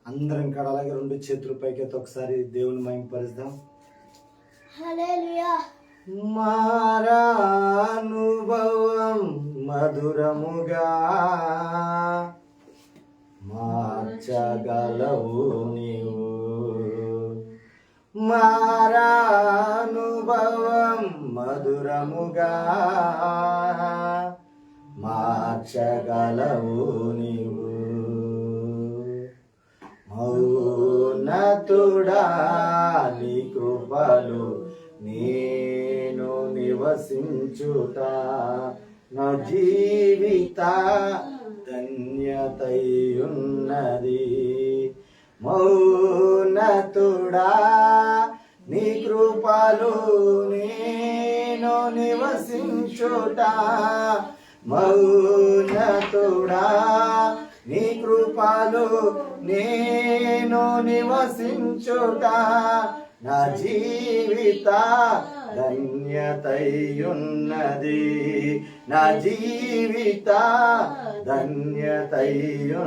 అందరం కూడా అలాగే రెండు చేతుల పైకి ఒకసారి దేవుని మహిమపరుద్దాం. హల్లెలూయా. మారానుభవం మధురముగా మార్చగలవు నీవు. మారానుభవం మధురముగా మార్చగలవు నీవు. మౌనతుడా నీ కృపలు నేను నివసించుట నా జీవిత ధన్యతయున్నది. మౌనతుడా నీ కృపలు నేను నివసించుట. మౌనతుడా నీ కృపలు నేను నివసించుట నా జీవిత ధన్యతయున్నది. నా జీవిత ధన్యతయున్నది.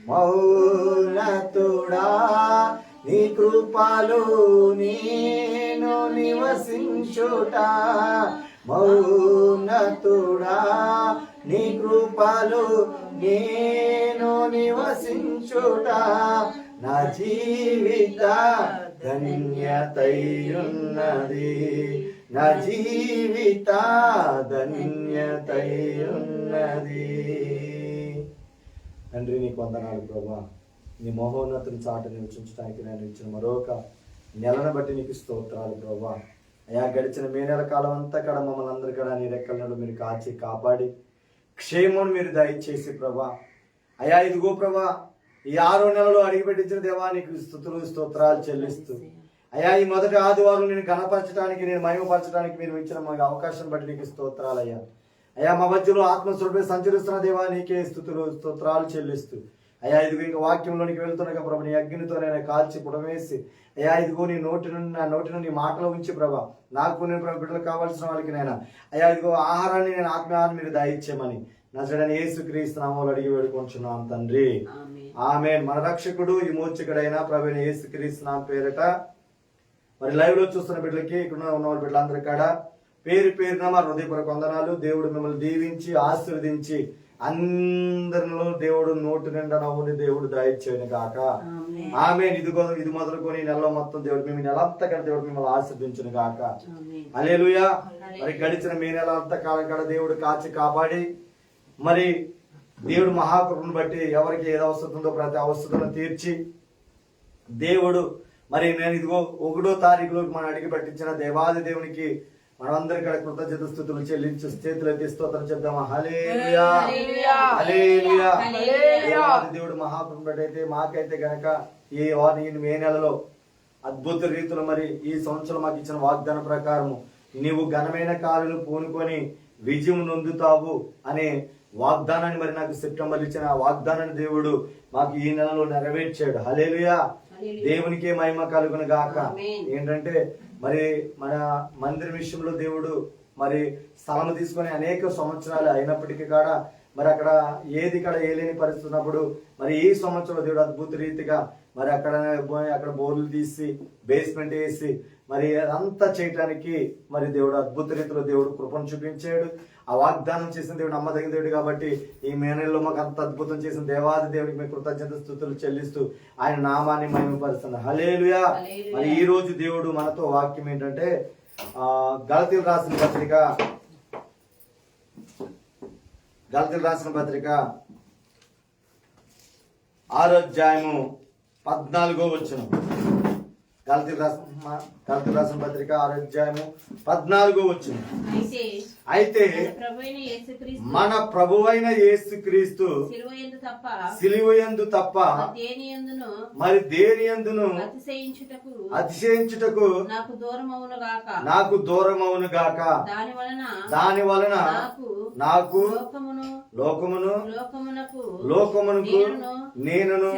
మౌనతుడా నీ కృపలు నేను నివసించుట. మౌనతుడా నీ కృపలు నేను నివసించుట నా జీవిత ధన్యతయున్నది. నా జీవిత ధన్యతయున్నది. తండ్రి నీకు వందనాలు ప్రభా. నీ మహోన్నతుని చాటు నివసించడానికి నేను ఇచ్చిన మరొక నెలను బట్టి నీకు స్తోత్రాలు ప్రభా. అయా గడిచిన మే నెల కాలం అంతా కూడా మమ్మల్ని అందరి కూడా నీ రెక్కలను మీరు కాచి కాపాడి క్షేమం మీరు దయచేసి ప్రభా. అయా ఇదిగో ప్రభా ఈ 6వ నెలలో అడిగిపెట్టించిన దేవా నీకు స్తుతులు స్తోత్రాలు చెల్లిస్తూ అయా ఈ మొదటి ఆదివారం నేను ఘనపరచడానికి నేను మహిమపరచడానికి మీరు ఇచ్చిన మాకు అవకాశం బట్టి నీకు స్తోత్రాలు అయ్యా. అయా మా మధ్యలో ఆత్మస్వరూపే సంచరిస్తున్న దేవా నీకే స్తుతులు స్తోత్రాలు చెల్లిస్తూ అయా ఇదిగో ఇంకా వాక్యంలోనికి వెళ్తున్నాక ప్రభా నీ అగ్నితో నేను కాల్చి పుడమేసి అయా ఇదిగో నీ నోటి నుండి నా నోటి నుండి మాటలు ఉంచి ప్రభా నాకు నేను బిడ్డలు కావాల్సిన వాళ్ళకి నేను అయా ఇదిగో ఆహారాన్ని నేను ఆత్మీయాన్ని మీరు దయచేయమని నజరేయుడైన యేసుక్రీస్తు నామములో అడిగి వేడుకొంచున్నాం తండ్రి. ఆమేన్. మన రక్షకుడు విమోచకుడైన ప్రభువైన యేసుక్రీస్తు నామం పేరట మరి లైవ్ లో చూస్తున్న బిడ్డలకి ఇక్కడ ఉన్న వాళ్ళ బిడ్డలందరికీ కూడా పేరు పేరున మా హృదయపూర్వక వందనాలు. దేవుడు మిమ్మల్ని దీవించి ఆశీర్వదించి అందరిలో దేవుడు నోటి నిండా నవ్వుని దేవుడు దయచేయను గాక. ఆమేన్. ఇది మొదలుకొని నెలలో మొత్తం దేవుడు మేము నెలంతా కూడా దేవుడు మిమ్మల్ని ఆశీర్వదించును గాక. హల్లెలూయా. మరి గడిచిన మే నెల అంతా కాలం కూడా దేవుడు కాచి కాపాడి మరి దేవుడు మహాకృపను బట్టి ఎవరికి ఏది అవసరం ఉందో ప్రతి అవసరతను తీర్చి దేవుడు మరి నేను ఇదిగో 1వ తారీఖులోకి మనం అడిగి పట్టించిన దేవాది దేవునికి మనమందరి కూడా కృతజ్ఞత స్తుతులు చెల్లించి చేతులెత్తి స్తోత్రం చెప్దామా. హల్లెలూయా హల్లెలూయా. దేవాది దేవుడు మహాకృపను బట్టి అయితే మాకైతే గనక ఈ మే నెలలో అద్భుత రీతిలో మరి ఈ సంవత్సరం మాకు ఇచ్చిన వాగ్దాన ప్రకారము నీవు ఘనమైన కార్యాలు పూనుకొని విజయం నొందుతావు అనే వాగ్దానాన్ని మరి నాకు సెప్టెంబర్ ఇచ్చిన ఆ వాగ్దానాన్ని దేవుడు మాకు ఈ నెలలో నెరవేర్చాడు. హల్లెలూయా. దేవునికే మహిమ కలుగును గాక. ఏంటంటే మరి మన మందిరం విషయంలో దేవుడు మరి స్థలం తీసుకొని అనేక సంవత్సరాలు అయినప్పటికీ కూడా మరి అక్కడ ఏది ఇక్కడ ఏలేని పరిస్థితి ఉన్నప్పుడు మరి ఈ సంవత్సరంలో దేవుడు అద్భుత రీతిగా మరి అక్కడ బోర్లు తీసి బేస్మెంట్ వేసి మరి అదంతా చేయటానికి మరి దేవుడు అద్భుత రీతిలో దేవుడు కృపను చూపించాడు. ఆ వాగ్దానం చేసిన దేవుడు నమ్మదగిన దేవుడు కాబట్టి ఈ మే నెలలో మాకు అంత అద్భుతం చేసిన దేవాది దేవుడికి మేము కృతజ్ఞత స్తుతులు చెల్లిస్తూ ఆయన నామాన్ని మహిమపరుస్తున్నాం. హల్లెలూయా. మరి ఈ రోజు దేవుడు మనతో వాక్యం ఏంటంటే గలతీయులకు రాసిన పత్రిక 6వ అధ్యాయము 14వ వచనం. గలతీయులకు రాసిన పత్రిక 6వ అధ్యాయము 14వ వచనం. అయితే మన ప్రభువైన యేసుక్రీస్తు సిలువయందు తప్ప మరి దేని యందును అతిశయించుటకు నాకు దూరమవును గాక. దాని వలన నాకు లోకమునకు నేనును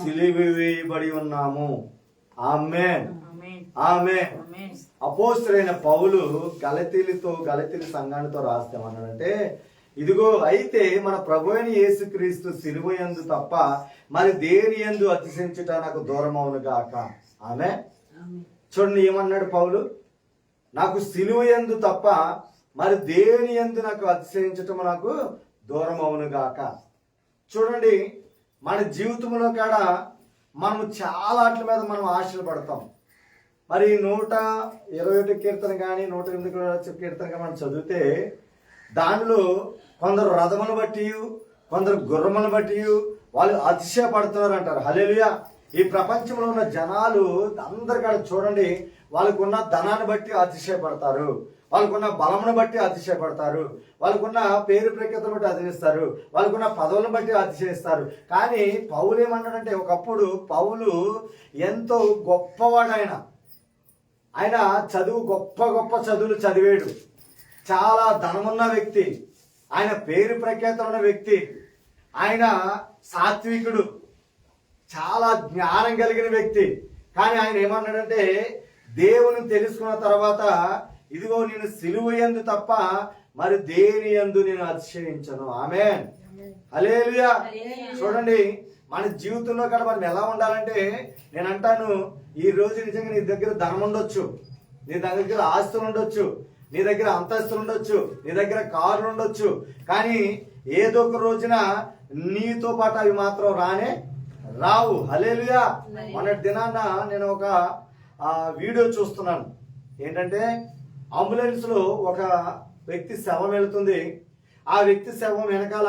సిలువ వేయబడి ఉన్నాము. ఆమేన్ ఆమేన్. అపోస్తలుడైన పౌలు గలతీయుల సంఘానితో రాస్తామన్నాడంటే ఇదిగో అయితే మన ప్రభు అయిన యేసుక్రీస్తు సిలువ యందు తప్ప మరి దేని యందు అతిశయించుట నాకు దూరం అవును గాక. ఆమె చూడండి ఏమన్నాడు పౌలు, నాకు సిలువ యందు తప్ప మరి దేని యందు నాకు అతిశయించటం నాకు దూరం అవును గాక. చూడండి మన జీవితంలో కూడా మనము చాలా వాటి మీద మనం ఆశలు పడతాం. మరి 121 కీర్తన కానీ 108 కీర్తన కానీ మనం చదివితే దానిలో కొందరు రథమును బట్టి కొందరు గుర్రమును బట్టి వాళ్ళు అతిశయపడుతున్నారు అంటారు. హల్లెలూయా. ఈ ప్రపంచంలో ఉన్న జనాలు అందరికాడ చూడండి, వాళ్ళకున్న ధనాన్ని బట్టి అతిశయపడతారు, వాళ్ళకున్న బలమును బట్టి అతిశయపడతారు, వాళ్ళకున్న పేరు ప్రఖ్యాతను బట్టి అతిశయిస్తారు, వాళ్ళకున్న పదవులను బట్టి అతిశయిస్తారు. కానీ పౌలు ఏమన్నాడంటే, ఒకప్పుడు పౌలు ఎంతో గొప్పవాడు. ఆయన చదువు గొప్ప గొప్ప చదువులు చదివాడు, చాలా ధనమున్న వ్యక్తి, ఆయన పేరు ప్రఖ్యాత ఉన్న వ్యక్తి, ఆయన సాత్వికుడు, చాలా జ్ఞానం కలిగిన వ్యక్తి. కానీ ఆయన ఏమన్నాడంటే, దేవుని తెలుసుకున్న తర్వాత ఇదిగో నేను సిలువ యందు తప్ప మరి దేని యందు నేను అతిశయించను. ఆమేన్. హల్లెలూయా. చూడండి మన జీవితంలో కూడా మనం ఎలా ఉండాలంటే, నేను అంటాను ఈ రోజు నిజంగా నీ దగ్గర ధనం ఉండొచ్చు, నీ దగ్గర ఆస్తులు ఉండొచ్చు, నీ దగ్గర అంతస్తులు ఉండొచ్చు, నీ దగ్గర కార్లు ఉండొచ్చు, కానీ ఏదో ఒక రోజున నీతో పాటు అవి మాత్రం రావు. హల్లెలూయా. మొన్నటి దినాన్న నేను ఒక వీడియో చూస్తున్నాను. ఏంటంటే అంబులెన్స్ లో ఒక వ్యక్తి శవం వెళుతుంది. ఆ వ్యక్తి శవం వెనకాల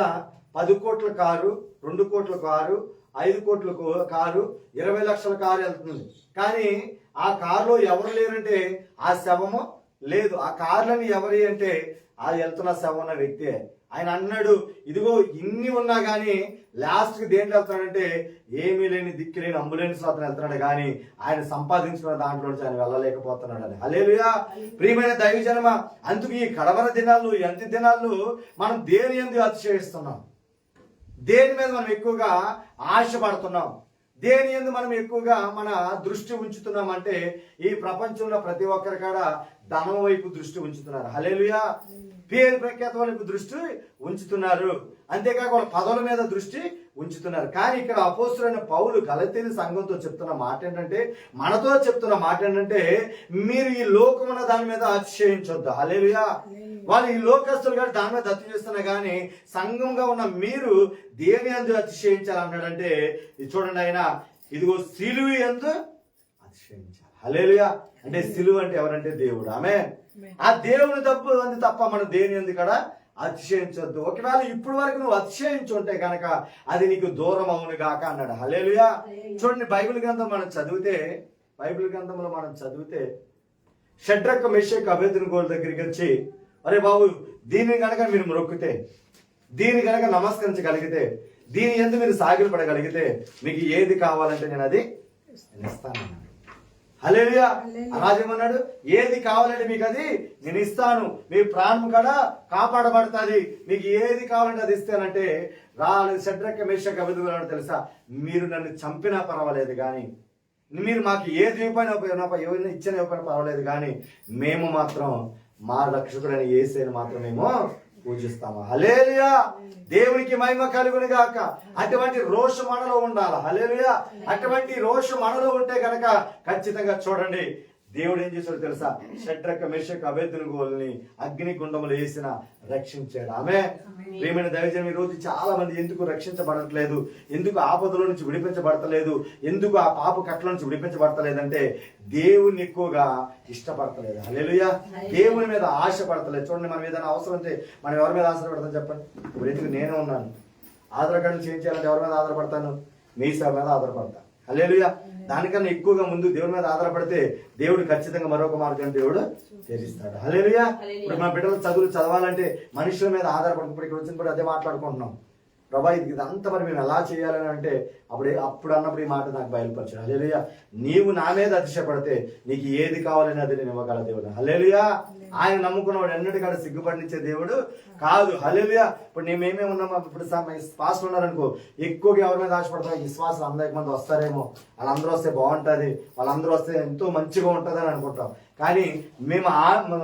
10 కోట్ల కారు, 2 కోట్ల కారు, 5 కోట్ల కారు, 20 లక్షల కారు వెళ్తుంది. కానీ ఆ కారులో ఎవరు లేరంటే ఆ శవము లేదు. ఆ కార్లని ఎవరి అంటే ఆ వెళ్తున్న శవం ఉన్న వ్యక్తే. ఆయన అన్నాడు, ఇదిగో ఇన్ని ఉన్నా కానీ లాస్ట్ కి దేంట్లో వెళ్తున్నాడంటే ఏమీ లేని దిక్కు లేని అంబులెన్స్ అతను వెళ్తున్నాడు, కానీ ఆయన సంపాదించుకున్న దాంట్లో నుంచి ఆయన వెళ్ళలేకపోతున్నాడు అని. హల్లెలూయా. ప్రియమైన దైవజనమ, అందుకు ఈ కడవర దినాలు ఎంత దినాలు మనం దేని యందు అతిశయిస్తున్నాం, దేని మీద మనం ఎక్కువగా ఆశపడుతున్నాం, దేని యందు మనం ఎక్కువగా మన దృష్టి ఉంచుతున్నాం అంటే ఈ ప్రపంచంలో ప్రతి ఒక్కరి కాడ ధనం వైపు దృష్టి ఉంచుతున్నారు. హల్లెలూయా. పేరు ప్రఖ్యాత వైపు దృష్టి ఉంచుతున్నారు, అంతేకాక వాళ్ళ పదవుల మీద దృష్టి ఉంచుతున్నారు. కానీ ఇక్కడ అపోస్తులైన పౌలు గలతీ సంఘంతో చెప్తున్న మాట ఏంటంటే, మనతో చెప్తున్న మాట ఏంటంటే, మీరు ఈ లోకమున్న దాని మీద అతిశయించొద్దు. హల్లెలూయా. వాళ్ళు ఈ లోకస్తులు కానీ దాని మీద అతిశయిస్తున్నా కానీ సంఘంగా ఉన్న మీరు దేని యందు అతిశయించాలన్నాడంటే, ఇది చూడండి, ఆయన ఇదిగో సిలువ యందు అతిశయించాలి. హల్లెలూయా. అంటే సిలువ అంటే ఎవరంటే దేవుడు. ఆమేన్. ఆ దేవుని తప్ప మనం దేని యందు కూడా అతిశయించొద్దు. ఒకవేళ ఇప్పుడు వరకు నువ్వు అతిశయించుంటే కనుక అది నీకు దూరం అవును గాక అన్నాడు. హల్లెలూయా. చూడండి బైబిల్ గ్రంథం మనం చదివితే, బైబిల్ గ్రంథంలో మనం చదివితే షడ్రక్ మెషక్ అబేద్నెగోల దగ్గరికి వచ్చి, అరే బాబు దీన్ని కనుక మీరు మొక్కితే, దీన్ని కనుక నమస్కరించగలిగితే, దీని యందు మీరు సాగిలు పడగలిగితే మీకు ఏది కావాలంటే నేను అది ఇస్తానన్నాడు. హల్లెలూయా. రాజేమన్నాడు, ఏది కావాలంటే మీకు అది నేను ఇస్తాను, మీ ప్రాణం కూడా కాపాడబడుతుంది, మీకు ఏది కావాలంటే అది ఇస్తానంటే షడ్రక్ మెషక్ అబేద్నెగోలు తెలుసా, మీరు నన్ను చంపినా పర్వాలేదు కానీ, మీరు మాకు ఏది ఇవ్వకపోయినా ఇచ్చిన పర్వాలేదు కానీ మేము మాత్రం మా రక్షకుడైన యేసుని మాత్రం మేము పూజిస్తాము. హల్లెలూయా. దేవునికి మహిమ కలుగును గాక. అటువంటి రోషం మనలో ఉండాలి. హల్లెలూయా. అటువంటి రోషం మనలో ఉంటే కనుక ఖచ్చితంగా చూడండి దేవుడు ఏం చేశాడో తెలుసా, షడ్రక్ మెషక్ అబేద్నెగోల్ని అగ్ని గుండములు వేసిన రక్షించాడు. ఆమె ప్రియమైన దైవజనం, ఈ రోజు చాలా మంది ఎందుకు రక్షించబడట్లేదు, ఎందుకు ఆపదల నుంచి విడిపించబడతలేదు, ఎందుకు ఆ పాప కట్ల నుంచి విడిపించబడతలేదంటే దేవుని ఎక్కువగా ఇష్టపడతలేదు. హల్లెలూయా. దేవుని మీద ఆశ పడతలేదు. చూడండి, మనం ఏదైనా అవసరం ఉంటే మనం ఎవరి మీద ఆధారపడతాం చెప్పండి. ఇప్పుడు ఎందుకు నేనే ఉన్నాను, ఆధార్ కార్డు నుంచి ఏం చేయాలంటే ఎవరి మీద ఆధారపడతాను, మీ సేవ మీద ఆధారపడతాను. హల్లెలూయా. దానికన్నా ఎక్కువగా ముందు దేవుడి మీద ఆధారపడితే దేవుడు ఖచ్చితంగా మరొక మార్గం దేవుడు తెరిస్తాడు. హల్లెలూయా. ఇప్పుడు మన బిడ్డలు చదువులు చదవాలంటే మనుషుల మీద ఆధారపడి, ఇప్పుడు ఇక్కడ వచ్చినప్పుడు అదే మాట్లాడుకుంటున్నాం, ప్రభా ఇదంతా మరి మేము ఎలా చేయాలని అంటే అప్పుడు అన్నప్పుడు ఈ మాట నాకు బయలుపరచాడు. హల్లెలూయా. నీవు నా మీద అతిశయపడితే నీకు ఏది కావాలని అది నేను ఇవ్వగల దేవుడు. హల్లెలూయా. ఆయన నమ్ముకున్నవాడు ఎన్నటికాడ సిగ్గుపడినిచ్చే దేవుడు కాదు. హల్లెలూయా. ఇప్పుడు మేమేమే ఉన్నాము, ఇప్పుడు శ్వాసలు ఉన్నారనుకో, ఎక్కువగా ఎవరి మీద ఆశపడతాం, ఈ శ్వాసలు 100 మంది వస్తారేమో, వాళ్ళందరూ వస్తే బాగుంటుంది, వాళ్ళందరూ వస్తే ఎంతో మంచిగా ఉంటుంది అని అనుకుంటాం. కానీ మేము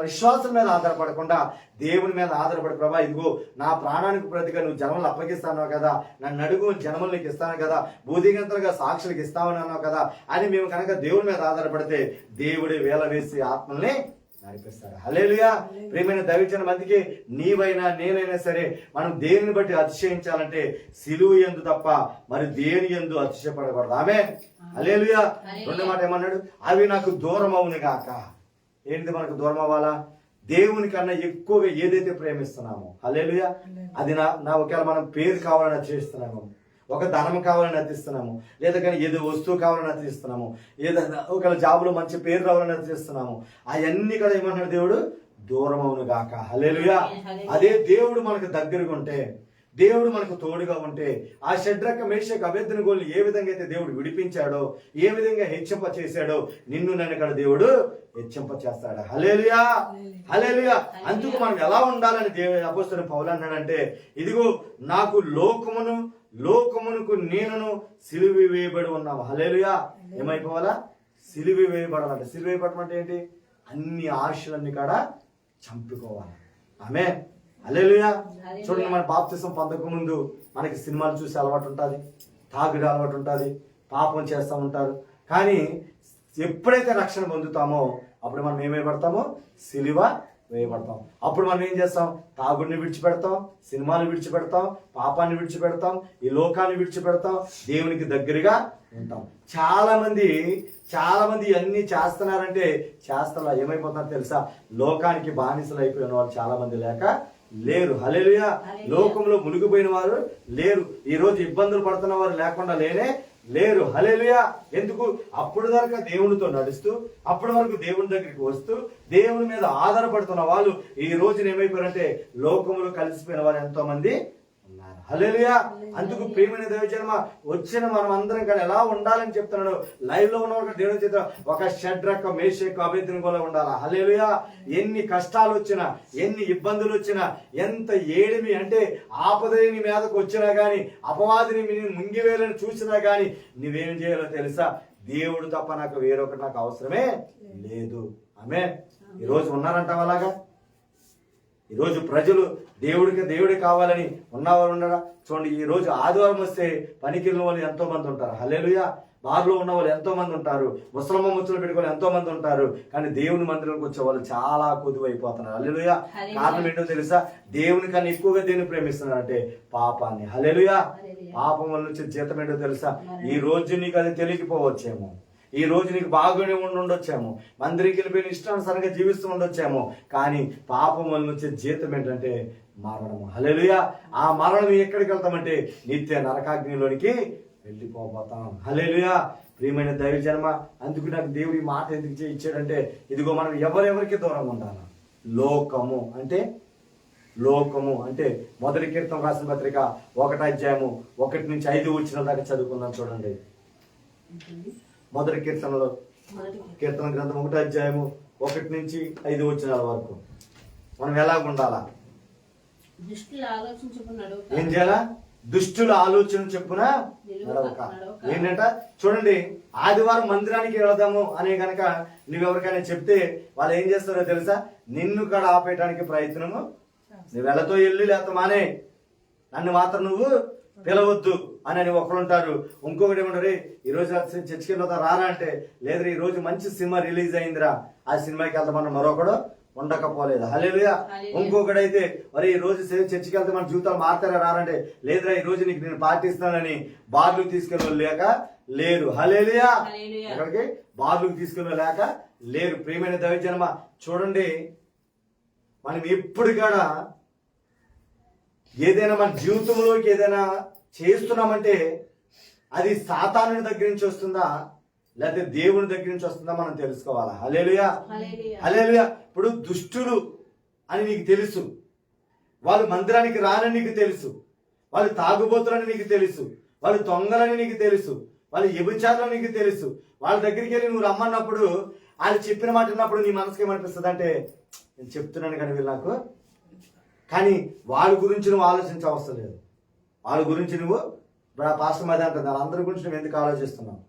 విశ్వాసం మీద ఆధారపడకుండా దేవుని మీద ఆధారపడి, ప్రభా ఇదిగో నా ప్రాణానికి ప్రతిగా నువ్వు జన్మలు అప్పగిస్తాను కదా, నన్ను అడుగు జన్మలు నీకు ఇస్తాను కదా, బూదిగంతలుగా సాక్షులకు ఇస్తామని అన్నావు కదా అని మేము కనుక దేవుని మీద ఆధారపడితే దేవుడి వేల వేసి ఆత్మల్ని నడిపిస్తాడు. హల్లెలూయా. ప్రియమైన దైవజన మందికి నీవైనా నేనైనా సరే మనం దేనిని బట్టి అతిశయించాలంటే సిలువ యందు తప్ప మరి దేని యందు అతిశయపడకూడదు. ఆమేన్. హల్లెలూయా. రెండో మాట ఏమన్నాడు? అవి నాకు దూరం అవును గాక. ఏంటి మనకు దూరం అవ్వాలా? దేవుని కన్నా ఎక్కువగా ఏదైతే ప్రేమిస్తున్నామో, హల్లెలూయా, అది నా ఒకవేళ మనం పేరు కావాలని అతిశయిస్తున్నాము, ఒక ధనం కావాలని అతిస్తున్నాము, లేదా కానీ ఏదో వస్తువు కావాలని అతిస్తున్నాము, ఏదైనా ఒకవేళ జాబులో మంచి పేరు రావాలని అతిస్తున్నాము, అవన్నీ కూడా ఏమన్నాడు దేవుడు? దూరం అవును గాక. హల్లెలూయా. అదే దేవుడు మనకు దగ్గరగా ఉంటే, దేవుడు మనకు తోడుగా ఉంటే, ఆ షడ్రక మేషక అబేద్నెగోల్ని ఏ విధంగా అయితే దేవుడు విడిపించాడో, ఏ విధంగా హెచ్చింప చేశాడో, నిన్ను నన్ను ఇక్కడ దేవుడు హెచ్చింప చేస్తాడు. హల్లెలూయా. హల్లెలూయా. అందుకు మనం ఎలా ఉండాలని అపోస్తలుడు పౌలు అన్నాడంటే, ఇదిగో నాకు లోకమునకు నేనును సిలువ వేయబడి ఉన్నాము. హల్లెలూయా. ఏమైపోవాలా? సిలువ వేయబడాలంటే, సిలువ వేయబడటం అంటే ఏంటి? అన్ని ఆశలన్నీ కూడా చంపుకోవాలి. ఆమేన్. హల్లెలూయా. చూడండి, మన బాప్తిసం పొందక ముందు మనకి సినిమాలు చూసే అలవాటు ఉంటుంది, తాగుడు అలవాటు ఉంటుంది, పాపం చేస్తూ ఉంటారు. కానీ ఎప్పుడైతే రక్షణ పొందుతామో అప్పుడు మనం ఏమైపడతామో? సిలువ వేయబడతాం. అప్పుడు మనం ఏం చేస్తాం? తాగుడిని విడిచిపెడతాం, సినిమాలు విడిచిపెడతాం, పాపాన్ని విడిచిపెడతాం, ఈ లోకాన్ని విడిచిపెడతాం, దేవునికి దగ్గరగా ఉంటాం. చాలా మంది అన్ని చేస్తున్నారంటే చేస్తారా ఏమైపోతున్నారు తెలుసా? లోకానికి బానిసలు అయిపోయిన వాళ్ళు చాలా మంది లేరు. హల్లెలూయా. లోకంలో మునిగిపోయిన వారు లేరు. ఈ రోజు ఇబ్బందులు పడుతున్న వారు లేకుండా లేరు. హల్లెలూయా. ఎందుకు? అప్పుడు దాకా దేవునితో నడుస్తూ, అప్పటి వరకు దేవుని దగ్గరికి వస్తూ, దేవుని మీద ఆధారపడుతున్న వాళ్ళు ఈ రోజున ఏమైపోయారంటే లోకములో కలిసిపోయిన వారు ఎంతో మంది ఉన్నారు. హల్లెలూయా. అందుకు ప్రియమైన దైవజనమ వచ్చిన మనం అందరం కానీ ఎలా ఉండాలని చెప్తున్నాడు. లైవ్ లో ఉన్న దేవుని చేత ఒక షడ్రక మేషక అబేద్నెగోలా ఉండాలా. హల్లెలూయా. ఎన్ని కష్టాలు వచ్చినా, ఎన్ని ఇబ్బందులు వచ్చినా, ఎంత ఏడిమి అంటే ఆపదని మీదకు వచ్చినా గాని, అపవాదిని ముంగివేలని చూసినా గాని నువ్వేం చేయాలో తెలుసా? దేవుడు తప్ప నాకు వేరొకటి నాకు అవసరమే లేదు. ఆమేన్. ఈరోజు ఉన్నారంటావు అలాగా? ఈరోజు ప్రజలు దేవుడే కావాలని ఉన్నవారు ఉన్నారా? చూడండి, ఈ రోజు ఆదివారం వస్తే పనికి వెళ్ళిన వాళ్ళు ఎంతో మంది ఉంటారు. హల్లెలూయా. బార్లో ఉన్న వాళ్ళు ఎంతో మంది ఉంటారు, ముసలమ్మ ముచ్చలు పెట్టుకొని ఎంతో మంది ఉంటారు. కానీ దేవుని మందిరంకి వచ్చే వాళ్ళు చాలా కొద్దివైపోతున్నారు. హల్లెలూయా. కారణం ఏంటో తెలుసా? దేవుని కన్నా ఎక్కువగా దేన్ని ప్రేమిస్తున్నారంటే పాపాన్ని. హల్లెలూయా. పాపం వల్ల వచ్చే జీతం ఏంటో తెలుసా? ఈ రోజు నీకు అది తెలియకపోవచ్చేమో, ఈ రోజు నీకు బాగానే ఉండొచ్చేమో, మందిరికి వెళ్ళిపోయిన ఇష్టానుసారంగా జీవిస్తూ ఉండొచ్చేమో, కానీ పాపం వల్ల వచ్చే జీతం ఏంటంటే మరణము. హల్లెలూయా. ఆ మరణం ఎక్కడికి వెళ్తామంటే నిత్య నరకాగ్నిలోనికి వెళ్ళిపోతాం. హల్లెలూయా. ప్రియమైన దైవ జన్మ, అందుకు నాకు దేవుడి మాట ఎందుకు ఇచ్చాడంటే, ఇదిగో మనం ఎవరెవరికి దూరంగా ఉండాలి. లోకము అంటే మొదటి కీర్తన రాసిన పత్రిక 1వ అధ్యాయము 1 నుంచి 5 వచ్చిన దాకా చదువుకుందాం. చూడండి, మొదటి కీర్తనలో, కీర్తన గ్రంథం 1వ అధ్యాయము 1 నుంచి 5 వచనాల వరకు మనం ఎలా ఉండాలా? ఏం చేయాలా? దుష్టుల ఆలోచన చెప్పున నడవక. ఏంటంట? చూడండి, ఆదివారం మందిరానికి వెళదాము అనే గనక నువ్వెవరికైనా చెప్తే వాళ్ళు ఏం చేస్తారో తెలుసా? నిన్ను కూడా ఆపేయడానికి ప్రయత్నము. నువ్వు వెళ్ళతో వెళ్ళి లేత మానే, నన్ను మాత్రం నువ్వు పిలవద్దు అని ఒకరు ఉంటారు. ఇంకొకటి ఏమంటారు? ఈరోజు చర్చికి వెళ్తా రారా అంటే, లేదు ఈ రోజు మంచి సినిమా రిలీజ్ అయిందిరా, ఆ సినిమాకి వెళ్తామన్న మరొకడు ఉండకపోలేదు. హల్లెలూయా. ఇంకొకడైతే మరి ఈ రోజు చర్చికి వెళ్తే మన జీవితాలు మారుతారా రారంటే, లేదురా ఈ రోజు నీకు నేను పాటిస్తానని బార్లకు తీసుకెళ్ళి లేరు. హల్లెలూయా. ఎక్కడికి? బార్లకు తీసుకెళ్ళి లేరు. ప్రియమైన దైవజనమ చూడండి, మనం ఎప్పుడు కూడా ఏదైనా మన జీవితంలోకి ఏదైనా చేస్తున్నామంటే అది సాతానుని దగ్గర నుంచి వస్తుందా లేకపోతే దేవుని దగ్గర నుంచి వస్తుందా మనం తెలుసుకోవాలా. హల్లెలూయా. హల్లెలూయా. ఇప్పుడు దుష్టులు అని నీకు తెలుసు, వాళ్ళు మందిరానికి రానని నీకు తెలుసు, వాళ్ళు తాగుబోతులని నీకు తెలుసు, వాళ్ళు దొంగలని నీకు తెలుసు, వాళ్ళు వ్యభిచారులని నీకు తెలుసు. వాళ్ళ దగ్గరికి వెళ్ళి నువ్వు రమ్మన్నప్పుడు వాళ్ళు చెప్పిన మాట విన్నప్పుడు నీ మనసుకి ఏమనిపిస్తుంది అంటే, నేను చెప్తున్నాను కానీ వీళ్ళు నాకు, కానీ వాళ్ళ గురించి నువ్వు ఆలోచించే అవసరం లేదు. వాళ్ళ గురించి నువ్వు ఇప్పుడు ఆ పాస్టర్ మీద అంటున్నారు, అందరి గురించి నువ్వు ఎందుకు ఆలోచిస్తున్నావు?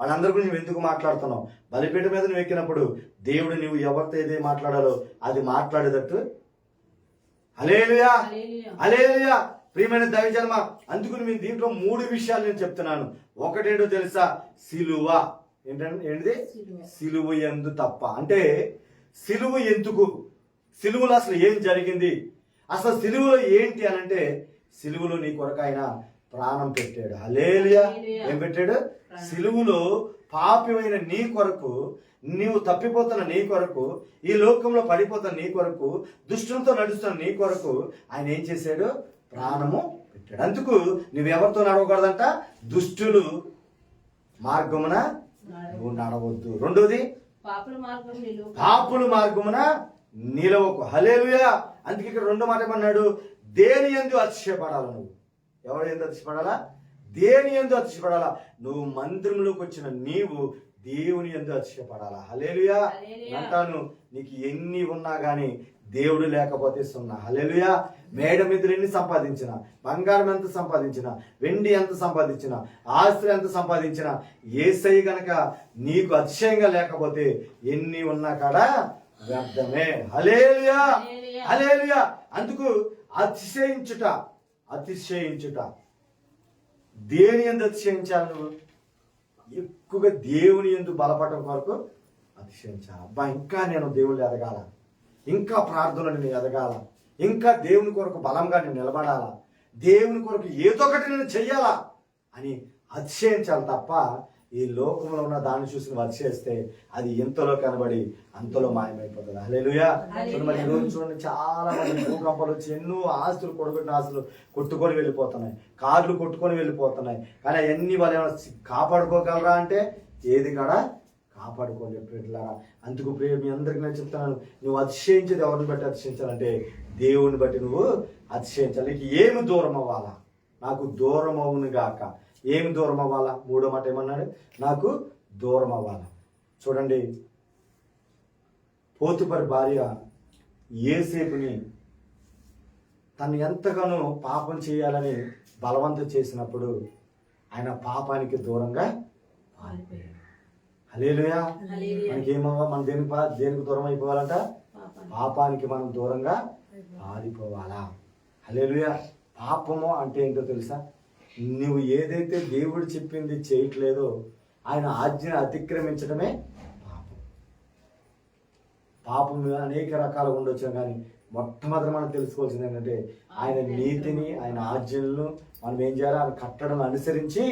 వాళ్ళందరి గురించి నువ్వు ఎందుకు మాట్లాడుతున్నావు? బలిపీఠ మీద నువ్వు ఎక్కినప్పుడు దేవుడు నువ్వు ఎవరితో ఏదే మాట్లాడాలో అది మాట్లాడేటట్టు. హల్లెలూయా, హల్లెలూయా. ప్రియమైన దైవజనమా, అందుకు నేను దీంట్లో 3 విషయాలు నేను చెప్తున్నాను. ఒకటేంటో తెలుసా? సిలువ. ఏంటిది? సిలువ యందు తప్ప. అంటే సిలువ ఎందుకు? సిలువలో అసలు ఏం జరిగింది? అసలు సిలువలో ఏంటి అని అంటే, సిలువలో నీ కొరకు ఆయన ప్రాణం పెట్టాడు. హల్లెలూయా. ఏం పెట్టాడు? సిలువలో పాపిమైన నీ కొరకు, నీవు తప్పిపోతున్న నీ కొరకు, ఈ లోకంలో పడిపోతున్న నీ కొరకు, దుష్టులతో నడుస్తున్న నీ కొరకు ఆయన ఏం చేశాడు? ప్రాణము పెట్టాడు. అందుకు నువ్వెవరితో నడవకూడదంట? దుష్టులు మార్గమున నువ్వు నడవద్దు. రెండోది, పాపుల మార్గమున నిలవకు. హల్లెలూయా. అందుకే ఇక్కడ 2 మాట ఏమన్నాడు? దేని యందు అతిశయపడాలా? నువ్వు ఎవరి యందు అతిశయపడాలా? దేని యందు అతిశయపడాలా? నువ్వు మందిరంలోకి వచ్చిన నీవు దేవుని యందు అతిశయపడాలా. హల్లెలూయా. అంటాను, నీకు ఎన్ని ఉన్నా గానీ దేవుడు లేకపోతే సున్నా. హల్లెలూయా. మేడ మిద్దులు ఎన్ని సంపాదించినా, బంగారం ఎంత సంపాదించినా, వెండి ఎంత సంపాదించినా, ఆస్తులు ఎంత సంపాదించినా, యేసయ్య గనక నీకు అతిశయంగా లేకపోతే ఎన్ని ఉన్నా కాడా వ్యర్థమే. హల్లెలూయా, హల్లెలూయా. అందుకు అతిశయించుట, అతిశయించుట. దేని యందు అతిశయించాలి? నువ్వు ఎక్కువగా దేవుని యందు బలపడటం కొరకు అతిశయించాలి. అబ్బా, ఇంకా నేను దేవుళ్ళు ఎదగాల, ఇంకా ప్రార్థనలు నేను ఎదగాల, ఇంకా దేవుని కొరకు బలంగా నేను నిలబడాలా, దేవుని కొరకు ఏదో ఒకటి నేను చెయ్యాలా అని అతిశయించాలి తప్ప ఈ లోకంలో ఉన్న దాన్ని చూసి నువ్వు అతిశయిస్తే అది ఎంతలో కనబడి అంతలో మాయమైపోతుంది. హల్లెలూయా. మరి ఈ రోజు చూడండి, చాలా మంది భూకంపాలు వచ్చి ఎన్నో ఆస్తులు, కొడుకున్న ఆస్తులు కొట్టుకొని వెళ్ళిపోతున్నాయి, కార్లు కొట్టుకొని వెళ్ళిపోతున్నాయి. కానీ అవన్నీ వాళ్ళు ఏమైనా కాపాడుకోగలరా అంటే ఏది కూడా కాపాడుకోలేరు. ప్రియులారా, అందుకు ప్రియ మీ అందరికీ నేను చెప్తున్నాను, నువ్వు అతిశయించేది ఎవరిని బట్టి అతిశయించాలంటే దేవుని బట్టి నువ్వు అతిశయించాలి. నీకు ఏమి దూరం అవ్వాలా? నాకు దూరం అవును గాక. ఏమి దూరం అవ్వాలా? 3వ మాట ఏమన్నాడు? నాకు దూరం అవ్వాలా. చూడండి, పోతుపరి భార్య యేసేపుని తను ఎంతగానో పాపం చేయాలని బలవంతం చేసినప్పుడు ఆయన పాపానికి దూరంగా పారిపోయాడు. హల్లెలూయా. మనకేమవ్వా? మనం దేనికి దూరం అయిపోవాలంట? పాపానికి మనం దూరంగా పారిపోవాలా. హల్లెలూయా. పాపము అంటే ఏంటో తెలుసా? నువ్వు ఏదైతే దేవుడు చెప్పింది చేయట్లేదో ఆయన ఆజ్ఞను అతిక్రమించడమే పాపం. పాపం అనేక రకాలుగా ఉండొచ్చు, కానీ మొట్టమొదటి మనం తెలుసుకోవాల్సింది ఏంటంటే ఆయన నీతిని, ఆయన ఆజ్ఞలను మనం ఏం చేయాలి? ఆయన కట్టడను అనుసరించి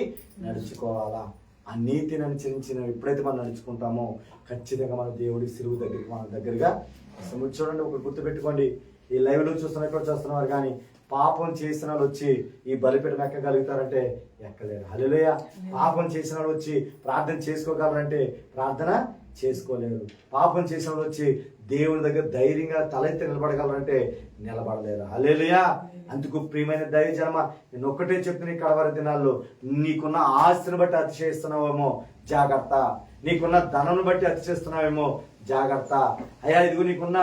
నడుచుకోవాలా. ఆ నీతిని అనుసరించి ఎప్పుడైతే మనం నడుచుకుంటామో ఖచ్చితంగా మన దేవుడి సిలువ దగ్గరికి మన దగ్గరగా చూడండి. ఒక గుర్తుపెట్టుకోండి, ఈ లైవ్లో చూస్తున్నారు కానీ పాపం చేసిన వాళ్ళు వచ్చి ఈ బలిపీఠం ఎక్కగలుగుతారంటే ఎక్కలేరు. హల్లెలూయా. పాపం చేసిన వాళ్ళు వచ్చి ప్రార్థన చేసుకోగలరంటే ప్రార్థన చేసుకోలేరు. పాపం చేసిన వాళ్ళు వచ్చి దేవుని దగ్గర ధైర్యంగా తలెత్తి నిలబడగలరంటే నిలబడలేరు. హల్లెలూయా. అందుకు ప్రియమైన దైవజనమా, నేను ఒక్కటే చెప్తున్నా, ఈ కడవరి దినాల్లో నీకున్న ఆస్తిని బట్టి అతిశయిస్తున్నావేమో జాగ్రత్త. నీకున్న ధనం బట్టి అతిశయిస్తున్నావేమో జాగ్రత్త. అయ్యా, ఇదిగో నీకున్న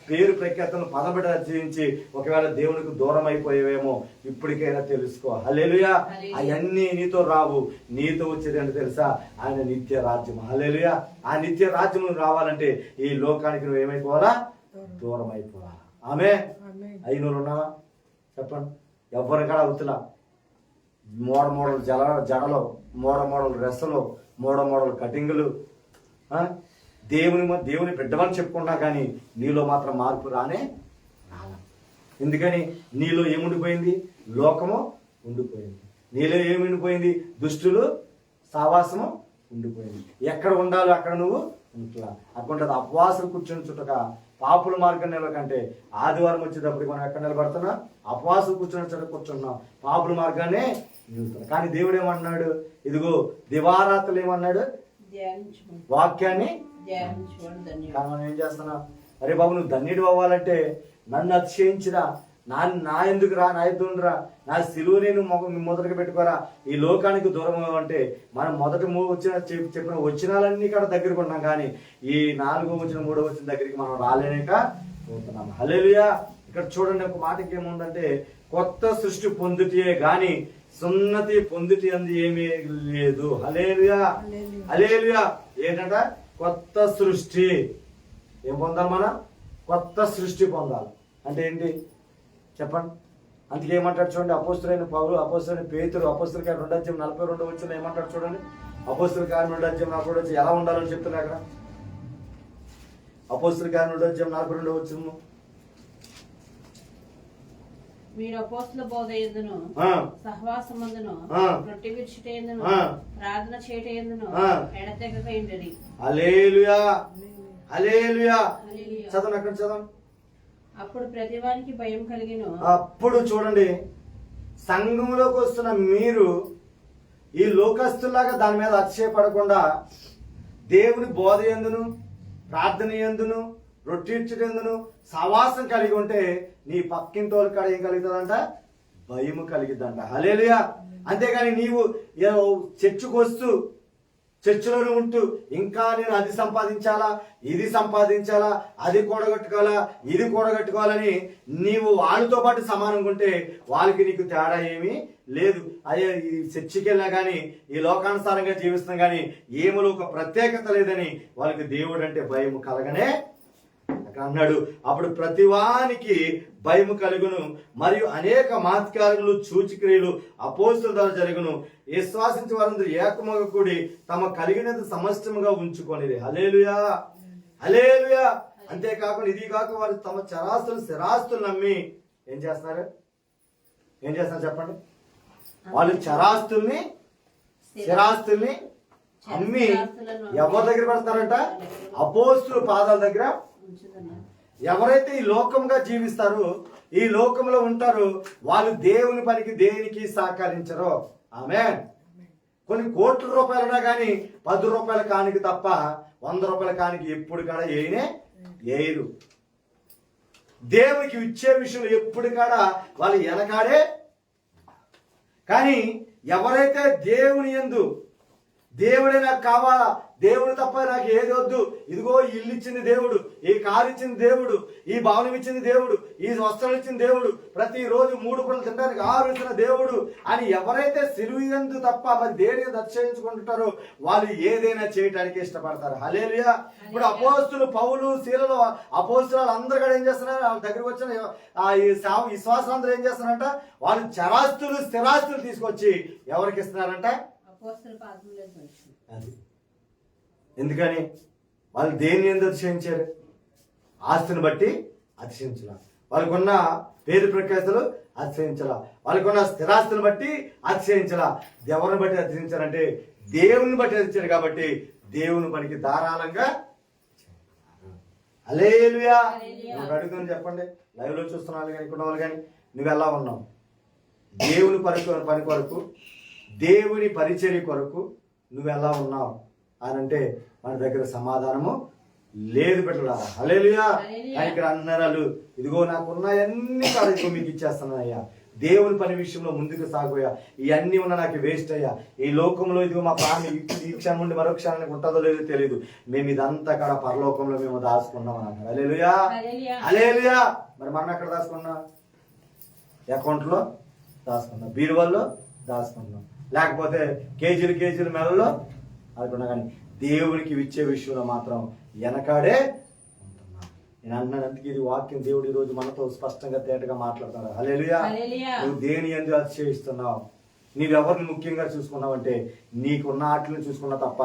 పేరు ప్రఖ్యాతను పదం బట్టి అతిశయించి ఒకవేళ దేవునికి దూరం అయిపోయేవేమో ఇప్పటికైనా తెలుసుకో. హల్లెలూయా. అవన్నీ నీతో రావు. నీతో వచ్చేది అంటే తెలుసా? ఆయన నిత్య రాజ్యం. హల్లెలూయా. ఆ నిత్య రాజ్యం రావాలంటే ఈ లోకానికి నువ్వు ఏమైపోవాలా? దూరం అయిపోవాలా. ఆమె అయినోళ్ళు ఉన్నావా? చెప్పండి. ఎవరి కాడ అవుతులా మోడల్ జడలో, మోడల్ డ్రెస్సులు, మోడల్ కటింగులు, దేవుని బిడ్డమని చెప్పుకున్నా కానీ నీలో మాత్రం మార్పు రానే రాల. ఎందుకని? నీలో ఏముండిపోయింది? లోకము ఉండిపోయింది. నీలో ఏముండిపోయింది? దుష్టులు సావాసము ఉండిపోయింది. ఎక్కడ ఉండాలో అక్కడ నువ్వు ఉంటున్నా. అక్కడ అపవాసులు కూర్చొని చుట్టక పాపుల మార్గం నిలకంటే ఆదివారం వచ్చేటప్పటికి మనం ఎక్కడ నిలబడుతున్నా? అపవాసులు కూర్చొని చుట్ట కూర్చున్నాం, పాపుల మార్గాన్ని నిలుతున్నాం. కానీ దేవుడు ఏమన్నాడు? ఇదిగో దివారాత్రులు ఏమన్నాడు? వాక్యాన్ని. కానీ మనం ఏం చేస్తున్నాం? అరే బాబు, నువ్వు ధన్యుడు అవ్వాలంటే నన్ను అతిశయించిరా, నా ఎందుకు రా, నా ఎద్దును రా, నా సిలువని నువ్వు మొదటిగా పెట్టుకోరా, ఈ లోకానికి దూరం అంటే మనం మొదటి చెప్పిన వచనాలన్నీ ఇక్కడ దగ్గరకు ఉన్నాం. కానీ ఈ 4వ వచనం 3వ వచనం దగ్గరికి మనం రాలేక పోతున్నాం. హల్లెలూయా. ఇక్కడ చూడండి, ఒక మాటకి ఏముందంటే కొత్త సృష్టి పొందుటే గాని సున్నతి పొందుటి అంది ఏమీ లేదు. హల్లెలూయా, హల్లెలూయా. ఏంటంట? కొత్త సృష్టి. ఏం పొందాలి మనం? కొత్త సృష్టి పొందాలి. అంటే ఏంటి చెప్పండి? అందుకే ఏమంటాడు చూడండి, అపోస్తులైన పౌలు, అపోస్తులైన పేతురు, అపోస్తుల కార్యం 2:42 వచ్చిన ఏమంటాడు చూడండి. అపోస్తుల కార్యం 2:42 వచ్చి ఎలా ఉండాలని చెప్తున్నా అక్కడ. అపోస్తుల కార్యం 2:42 వచ్చిన మీరు అపోస్తుల బోధ యందును సహవాసమందును రొట్టె విరుచుట యందును ప్రార్థన చేయుట యందును ఎడతెగక ఉండుడి. హల్లెలూయా, హల్లెలూయా. చదవండి, అక్కడ చదవండి. అప్పుడు ప్రతివానికి భయం కలిగిను. అప్పుడు చూడండి, సంఘంలోకి వస్తున్న మీరు ఈ లోకస్తులాగా దాని మీద అతిశయపడకుండా దేవుని బోధ యందును ప్రార్థన యందును రొట్టించుటందును సవాసం కలిగి ఉంటే నీ పక్కింటోళ్ళ కాడ ఏం కలుగుతుందంట? భయము కలిగిద్దంట. హల్లెలూయా. అంతేగాని నీవు చర్చికి వస్తూ చర్చిలోనే ఉంటూ ఇంకా నేను అది సంపాదించాలా, ఇది సంపాదించాలా, అది కూడగట్టుకోవాలా, ఇది కూడగట్టుకోవాలని నీవు వాళ్ళతో పాటు సమానంగా ఉంటే వాళ్ళకి నీకు తేడా ఏమీ లేదు. అదే ఈ చర్చికి వెళ్ళినా కానీ ఈ లోకానుసారంగా జీవిస్తున్నా కానీ ఏములో ఒక ప్రత్యేకత లేదని వాళ్ళకి దేవుడు అంటే భయం కలగనే అన్నాడు. అప్పుడు ప్రతివానికి భయము కలుగును, మరియు అనేక మాత్కారములు సూచక్రియలు అపోస్తుల ద్వారా జరుగును. విశ్వాసించి వారందరూ ఏకముగా కూడి తమ కలిగినంత సమస్తముగా ఉంచుకొనిది. హల్లెలూయా, హల్లెలూయా. అంతేకాకుండా ఇది కాక వారు తమ చరాస్తులు స్థిరాస్తులు నమ్మి ఏం చేస్తున్నారు? ఏం చేస్తున్నారు చెప్పండి? వాళ్ళు చరాస్తుల్ని స్థిరాస్తుల్ని అమ్మి ఎవరి దగ్గర పెడతారంట? అపోస్తుల పాదాల దగ్గర. ఎవరైతే ఈ లోకంగా జీవిస్తారో, ఈ లోకంలో ఉంటారో, వాళ్ళు దేవుని పనికి దేనికి సహకరించరో. ఆమేన్. కొన్ని కోట్ల రూపాయలున్నా కానీ 10 రూపాయల కానికి తప్ప 100 రూపాయల కానికి ఎప్పుడు కాడ ఏయరు. దేవునికి ఇచ్చే విషయంలో ఎప్పుడు కాడ వాళ్ళు వెనకాడే. కానీ ఎవరైతే దేవుని యందు దేవుడే నాకు కావాలా, దేవుడు తప్ప నాకు ఏది వద్దు, ఇదిగో ఇల్లు ఇచ్చింది దేవుడు, ఈ కారు ఇచ్చింది దేవుడు, ఈ భవనం ఇచ్చింది దేవుడు, ఈ వస్త్రం ఇచ్చింది దేవుడు, ప్రతిరోజు 3 పూటలు తినడానికి 6 ఇచ్చిన దేవుడు అని ఎవరైతే సిలువ యందు తప్ప మరి దేని దర్శించుకుంటారో వాళ్ళు ఏదైనా చేయడానికి ఇష్టపడతారు. హల్లెలూయా. ఇప్పుడు అపోస్తులు పౌలు శీలలో అపోస్తులు అందరూ కూడా ఏం చేస్తున్నారు? వాళ్ళ దగ్గరికి వచ్చిన ఈ విశ్వాసం అందరూ ఏం చేస్తున్నారంట? వాళ్ళు చరాస్తులు స్థిరాస్తులు తీసుకొచ్చి ఎవరికి ఇస్తున్నారంట? అది ఎందుకని? వాళ్ళు దేన్ని ఎందుకు అతిశయించారు? ఆస్తిని బట్టి అతిశయించాల, వాళ్ళకున్న పేరు ప్రఖ్యాతులు అతిశయించాల, వాళ్ళకున్న స్థిరాస్తుని బట్టి అతిశయించాల. ఎవరిని బట్టి అతిశయించారంటే దేవుని బట్టి అతిశయించారు. కాబట్టి దేవుని పనికి ధారాళంగా. హల్లెలూయా. నువ్వు అడుగుతాను చెప్పండి, లైవ్ లో చూస్తున్న వాళ్ళు కానీ ఇక్కడ వాళ్ళు కానీ, నువ్వు ఎలా ఉన్నావు? దేవుని పని కొరకు, దేవుని పరిచర్య కొరకు నువ్వు ఎలా ఉన్నావు అని అంటే మన దగ్గర సమాధానము లేదు బిడ్డలారా. హల్లెలూయా. ఇక్కడ అన్నారు, ఇదిగో నాకున్నాయన్నీ కాదు, ఇదిగో మీకు ఇచ్చేస్తున్నానయ్యా. దేవుని పని విషయంలో ముందుకు సాగోయా, ఇవన్నీ ఉన్న నాకు వేస్ట్ అయ్యా. ఈ లోకంలో ఇదిగో మా ప్రాణం ఈ క్షణం నుండి మరో క్షణానికి ఉంటుందో లేదో తెలియదు, మేము ఇదంతా కూడా పరలోకంలో మేము దాచుకున్నాం అన్నారు. హల్లెలూయా, హల్లెలూయా. మరి మనం ఎక్కడ దాచుకున్నాం? అకౌంట్లో దాచుకున్నాం, బీరువాల్లో దాచుకున్నాం, లేకపోతే కేజీలు మెడలో అనుకున్నా. కానీ దేవునికి ఇచ్చే విషయంలో మాత్రం వెనకాడే ఉంటున్నాం. నేను అన్నానందుకు ఇది వాక్యం దేవుడు ఈ రోజు మనతో స్పష్టంగా తేటగా మాట్లాడుతున్నాడు. హల్లెలూయా. నువ్వు దేని ఎందుకు అతిశయిస్తున్నావు? నీవెవరిని ముఖ్యంగా చూసుకున్నావంటే నీకున్న వాటిని చూసుకున్నా తప్ప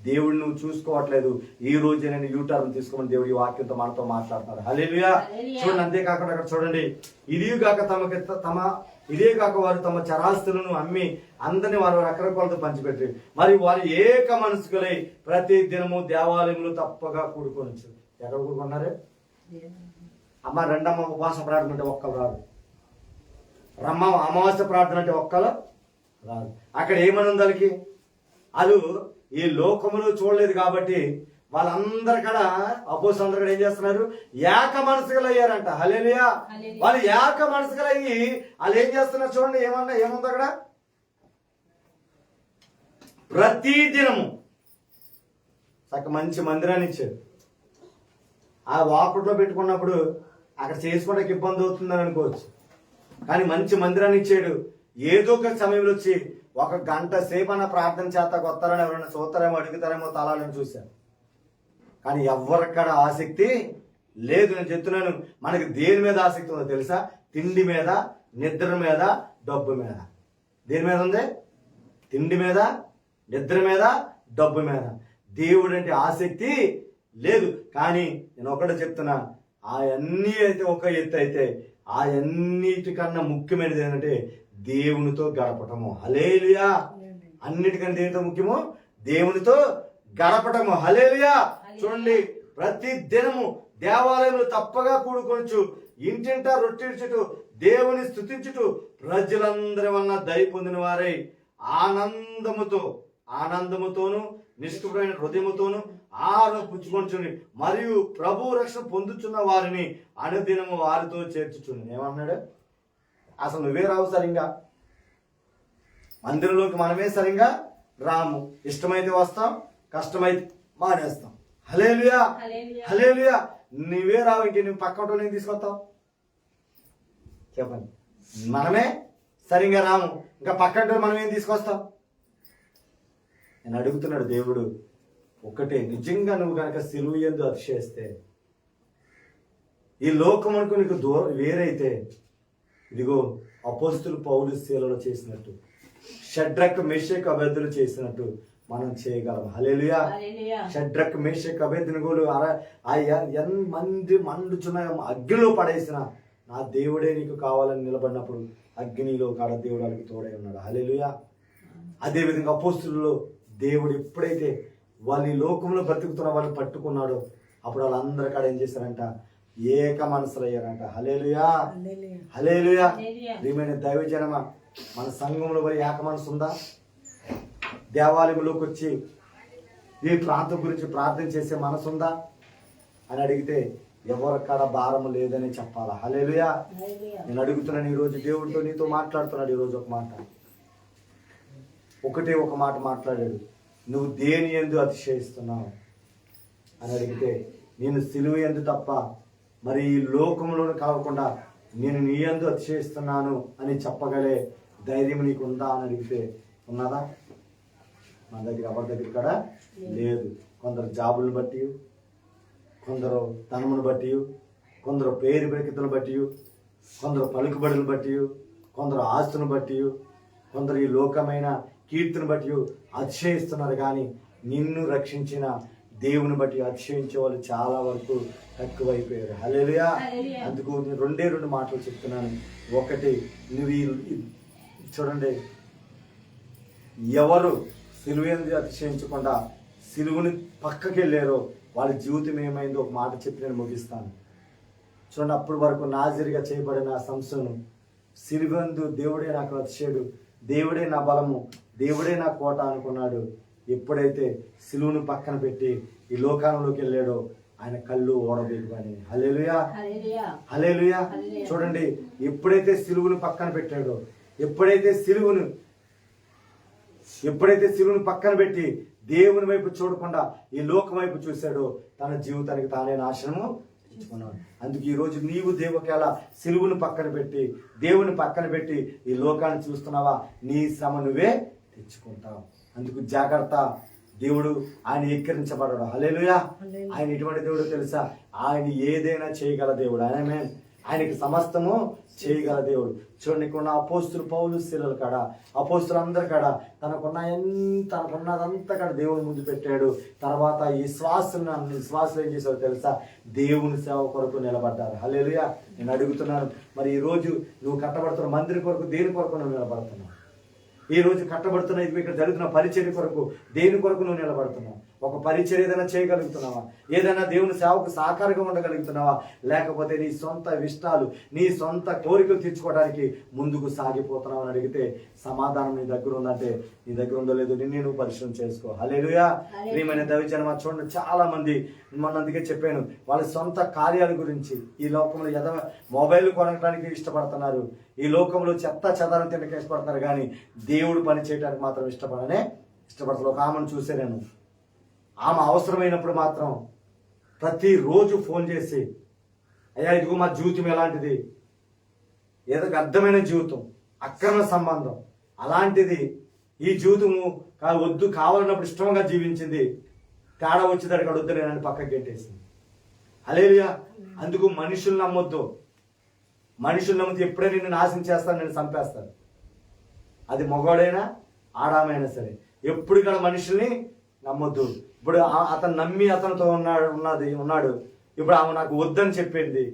దేవుడిని నువ్వు చూసుకోవట్లేదు. ఈ రోజే నేను యూటర్న్ తీసుకోమని దేవుడు ఈ వాక్యంతో మనతో మాట్లాడుతున్నాడు. హల్లెలూయా. చూడండి, అంతేకాకుండా అక్కడ చూడండి, ఇదే కాక వారు తమ చరాస్తులను అమ్మి అందరిని వారు రకరకాలతో పంచిపెట్టి మరి వారు ఏక మనసుకులై ప్రతి దినము దేవాలయములు తప్పగా కూడుకోవచ్చు. ఎక్కడ కూడుకున్నారు? రెండమ్మ ఉపవాస ప్రార్థన అంటే ఒక్కరు రాదు, అమావాస్య ప్రార్థన అంటే ఒక్కరు రాదు. అక్కడ ఏమని ఉంది వాళ్ళకి? వాళ్ళు ఈ లోకములు చూడలేదు కాబట్టి వాళ్ళందరూ కూడా అపోస్తలులందరూ కూడా ఏం చేస్తున్నారు? ఏక మనసులు అయ్యారంట. హల్లెలూయా. వాళ్ళు ఏక మనసులు అయ్యి వాళ్ళు ఏం చేస్తున్నారు చూడండి, ఏముంది అక్కడ? ప్రతి దినము మంచి మందిరాన్ని ఇచ్చాడు. ఆ వాకుట్లో పెట్టుకున్నప్పుడు అక్కడ చేసుకోవడానికి ఇబ్బంది అవుతుందని అనుకోవచ్చు, కానీ మంచి మందిరాన్ని ఇచ్చాడు. ఏదో ఒక సమయంలో వచ్చి 1 గంట సేపన ప్రార్థన చేత కొత్తారని ఎవరైనా చూస్తారేమో అడుగుతారేమో తలాలని చూశారు. కానీ ఎవరిక్కడ ఆసక్తి లేదు. నేను చెప్తున్నాను, మనకి దేని మీద ఆసక్తి ఉందో తెలుసా? తిండి మీద, నిద్ర మీద, డబ్బు మీద. దేని మీద ఉంది? తిండి మీద, నిద్ర మీద, డబ్బు మీద. దేవుడు అంటే ఆసక్తి లేదు. కానీ నేను ఒకటే చెప్తున్నా, అవన్నీ అయితే ఒక ఎత్తు అయితే ఆ అన్నిటికన్నా ముఖ్యమైనది ఏంటంటే దేవునితో గడపటము. హల్లెలూయా. అన్నిటికన్నా దేనితో ముఖ్యము? దేవునితో గడపటము. హల్లెలూయా. చూడండి, ప్రతి దినము దేవాలయంలో తప్పగా కూడుకొనొచ్చు, ఇంటింటా రొట్టె దేవుని స్తుతించుటూ ప్రజలందరి వలన దయ పొందిన వారై ఆనందముతోను నిష్కపమైన హృదయముతోను ఆహారం పుచ్చుకొంచుని మరియు ప్రభు రక్షణ పొందుచున్న వారిని అనుదినము వారితో చేర్చుచుని. ఏమన్నాడు? అసలు నువ్వే రావు సరిగా, మందిరంలోకి మనమే సరిగా రాము. ఇష్టమైతే వస్తాం, కష్టమైతే మానేస్తాం. హల్లెలూయా, హల్లెలూయా. నువ్వే రావు, ఇంక నువ్వు పక్క నేను తీసుకొస్తావు చెప్పండి. మనమే సరిగా రాము, ఇంకా పక్కంటూ మనం ఏం తీసుకొస్తాం? నేను అడుగుతున్నాడు దేవుడు ఒక్కటే, నిజంగా నువ్వు కనుక సిలువ యందు అతిశయిస్తే, ఈ లోకమునకు నీకు దూరం వేరైతే, ఇదిగో అపోస్తులు పౌలు శీలలో చేసినట్టు, షడ్రక్ మేషక్ అబేద్దులు చేసినట్టు మనం చేయగలం. హల్లెలూయా. షడ్రక్ మేషక్ అబేద్దునుగోలు మంది మండుచున్న అగ్నిలో పడేసిన నా దేవుడే నీకు కావాలని నిలబడినప్పుడు అగ్నిలో కాడ దేవుడు వాళ్ళకి తోడై ఉన్నాడు. హల్లెలూయా. అదేవిధంగా అపోస్తులలో దేవుడు ఎప్పుడైతే వాళ్ళు ఈ లోకంలో బ్రతుకుతున్న వాళ్ళని పట్టుకున్నాడో అప్పుడు వాళ్ళందరి కాడ ఏం చేశారంట? ఏక మనసులు అయ్యారంట. హల్లెలూయా, హల్లెలూయా. ప్రియమైన దైవజనమా, మన సంఘంలో మరి ఏక మనసు ఉందా? దేవాలయంలోకి వచ్చి ఈ ప్రాంతం గురించి ప్రార్థన చేసే మనసు ఉందా అని అడిగితే ఎవరికాడ భారం లేదని చెప్పాలా. హల్లెలూయా. నేను అడుగుతున్నాను ఈరోజు, దేవుడితో నీతో మాట్లాడుతున్నాడు ఈరోజు ఒక మాట మాట్లాడాడు. నువ్వు దేని యందు అతిశయిస్తున్నావు అని అడిగితే, నేను సిలువ యందు తప్ప మరి ఈ లోకంలోనే కాకుండా నేను నీ యందు అతిశయిస్తున్నాను అని చెప్పగలే ధైర్యం నీకు ఉందా అని అడిగితే ఉన్నదా? మన దగ్గర ఎవరి దగ్గర కూడా లేదు. కొందరు జాబులను బట్టి, కొందరు ధనమును బట్టి, కొందరు పేరు ప్రకృతులను బట్టి, కొందరు పలుకుబడులను బట్టి, కొందరు ఆస్తులను బట్టి, కొందరు ఈ లోకమైన కీర్తిని బట్టి అతిశయిస్తున్నారు. కానీ నిన్ను రక్షించిన దేవుని బట్టి అతిశయించే వాళ్ళు చాలా వరకు తక్కువైపోయారు. హల్లెలూయా. అందుకు నేను 2 మాటలు చెప్తున్నాను. ఒకటి, నువ్వు చూడండి, ఎవరు సిలువని అతిశయించకుండా సిలువని పక్కకి వెళ్ళారో వాళ్ళ జీవితం ఏమైందో ఒక మాట చెప్పి నేను ముగిస్తాను. చూడండి, అప్పటి వరకు నాజీరుగా చేయబడిన సంసోను సిలువందు దేవుడే నాకు అతిశయుడు, దేవుడే నా బలము, దేవుడే నా కోట అనుకున్నాడు. ఎప్పుడైతే సిలువను పక్కన పెట్టి ఈ లోకాలంలోకి వెళ్ళాడో ఆయన కళ్ళు ఓడబెట్టుకొని. హల్లెలూయా, హల్లెలూయా. చూడండి, ఎప్పుడైతే సిలువను పక్కన పెట్టాడో, ఎప్పుడైతే సిలువను పక్కన పెట్టి దేవుని వైపు చూడకుండా ఈ లోకం వైపు చూశాడో తన జీవితానికి తానే నాశనము తెచ్చుకున్నాడు. అందుకు ఈరోజు నీవు దేవుకేలా సిలువను పక్కన పెట్టి దేవుని పక్కన పెట్టి ఈ లోకాన్ని చూస్తున్నావా, నీ శ్రమ నువ్వే తెచ్చుకుంటావు. అందుకు జాగ్రత్త. దేవుడు ఆయన ఎక్కిరించబడడు. హల్లెలూయా. ఆయన ఎటువంటి దేవుడు తెలుసా? ఆయన ఏదైనా చేయగల దేవుడు. ఆయనకి సమస్తము చేయగల దేవుడు. చూడండి, ఇక్కడ అపోస్తులు పౌలు శీలల కాడ, అపోస్తులందరి కాడ తనకున్నదంతా కాడ దేవుని ముందు పెట్టాడు. తర్వాత ఈ శ్వాసలు ఏం చేశారో తెలుసా? దేవుని సేవ కొరకు నిలబడ్డారు. హల్లెలూయా. నేను అడుగుతున్నాను, మరి ఈ రోజు నువ్వు కట్టబడుతున్న మందిరం కొరకు దేని కొరకు నువ్వు నిలబడుతున్నావు? ఈ రోజు కట్టబడుతున్న ఇక్కడ జరుగుతున్న పరిచర్య కొరకు దేని కొరకు నువ్వు నిలబడుతున్నావు? ఒక పరిచర్య ఏదైనా చేయగలుగుతున్నావా? ఏదైనా దేవుని సేవకు సహకారంగా ఉండగలుగుతున్నావా? లేకపోతే నీ సొంత ఇష్టాలు, నీ సొంత కోరికలు తీర్చుకోవడానికి ముందుకు సాగిపోతున్నావు అని అడిగితే సమాధానం నీ దగ్గర ఉందంటే నీ దగ్గర ఉందో లేదో నువ్వు పరిశ్రమ చేసుకో. హల్లెలూయా. ప్రియమైన దైవజనమా, చూడండి, చాలా మంది మొన్న అందుకే చెప్పాను, వాళ్ళ సొంత కార్యాల గురించి ఈ లోకంలో మొబైల్ కొనడానికి ఇష్టపడుతున్నారు, ఈ లోకంలో చెత్త చెదారం తినడానికి ఇష్టపడుతున్నారు, కానీ దేవుడు పని చేయడానికి మాత్రం ఇష్టపడతారు. ఒక ఆమెను చూసే నేను, ఆమె అవసరమైనప్పుడు మాత్రం ప్రతిరోజు ఫోన్ చేసి, అయ్యా ఇదిగో మా జీవితం ఎలాంటిది, ఏదో అర్థమైన జీవితం, అక్రమ సంబంధం. అలాంటిది ఈ జీవితము వద్దు, కావాలన్నప్పుడు ఇష్టంగా జీవించింది, తేడా వచ్చేదానికి అడుగుతా నేను పక్కకి గెట్టేసింది. హల్లెలూయా. అందుకు మనుషులు నమ్మొద్దు. మనుషులు నమ్మితే ఎప్పుడే నిన్ను నాశనం చేస్తాను, నేను చంపేస్తాను. అది మగవాడైనా ఆడామైనా సరే ఎప్పుడు కూడా మనుషుల్ని నమ్మొద్దు. ఇప్పుడు అతను నమ్మి అతనితో ఉన్నాడు, ఇప్పుడు ఆమె నాకు వద్దని చెప్పింది,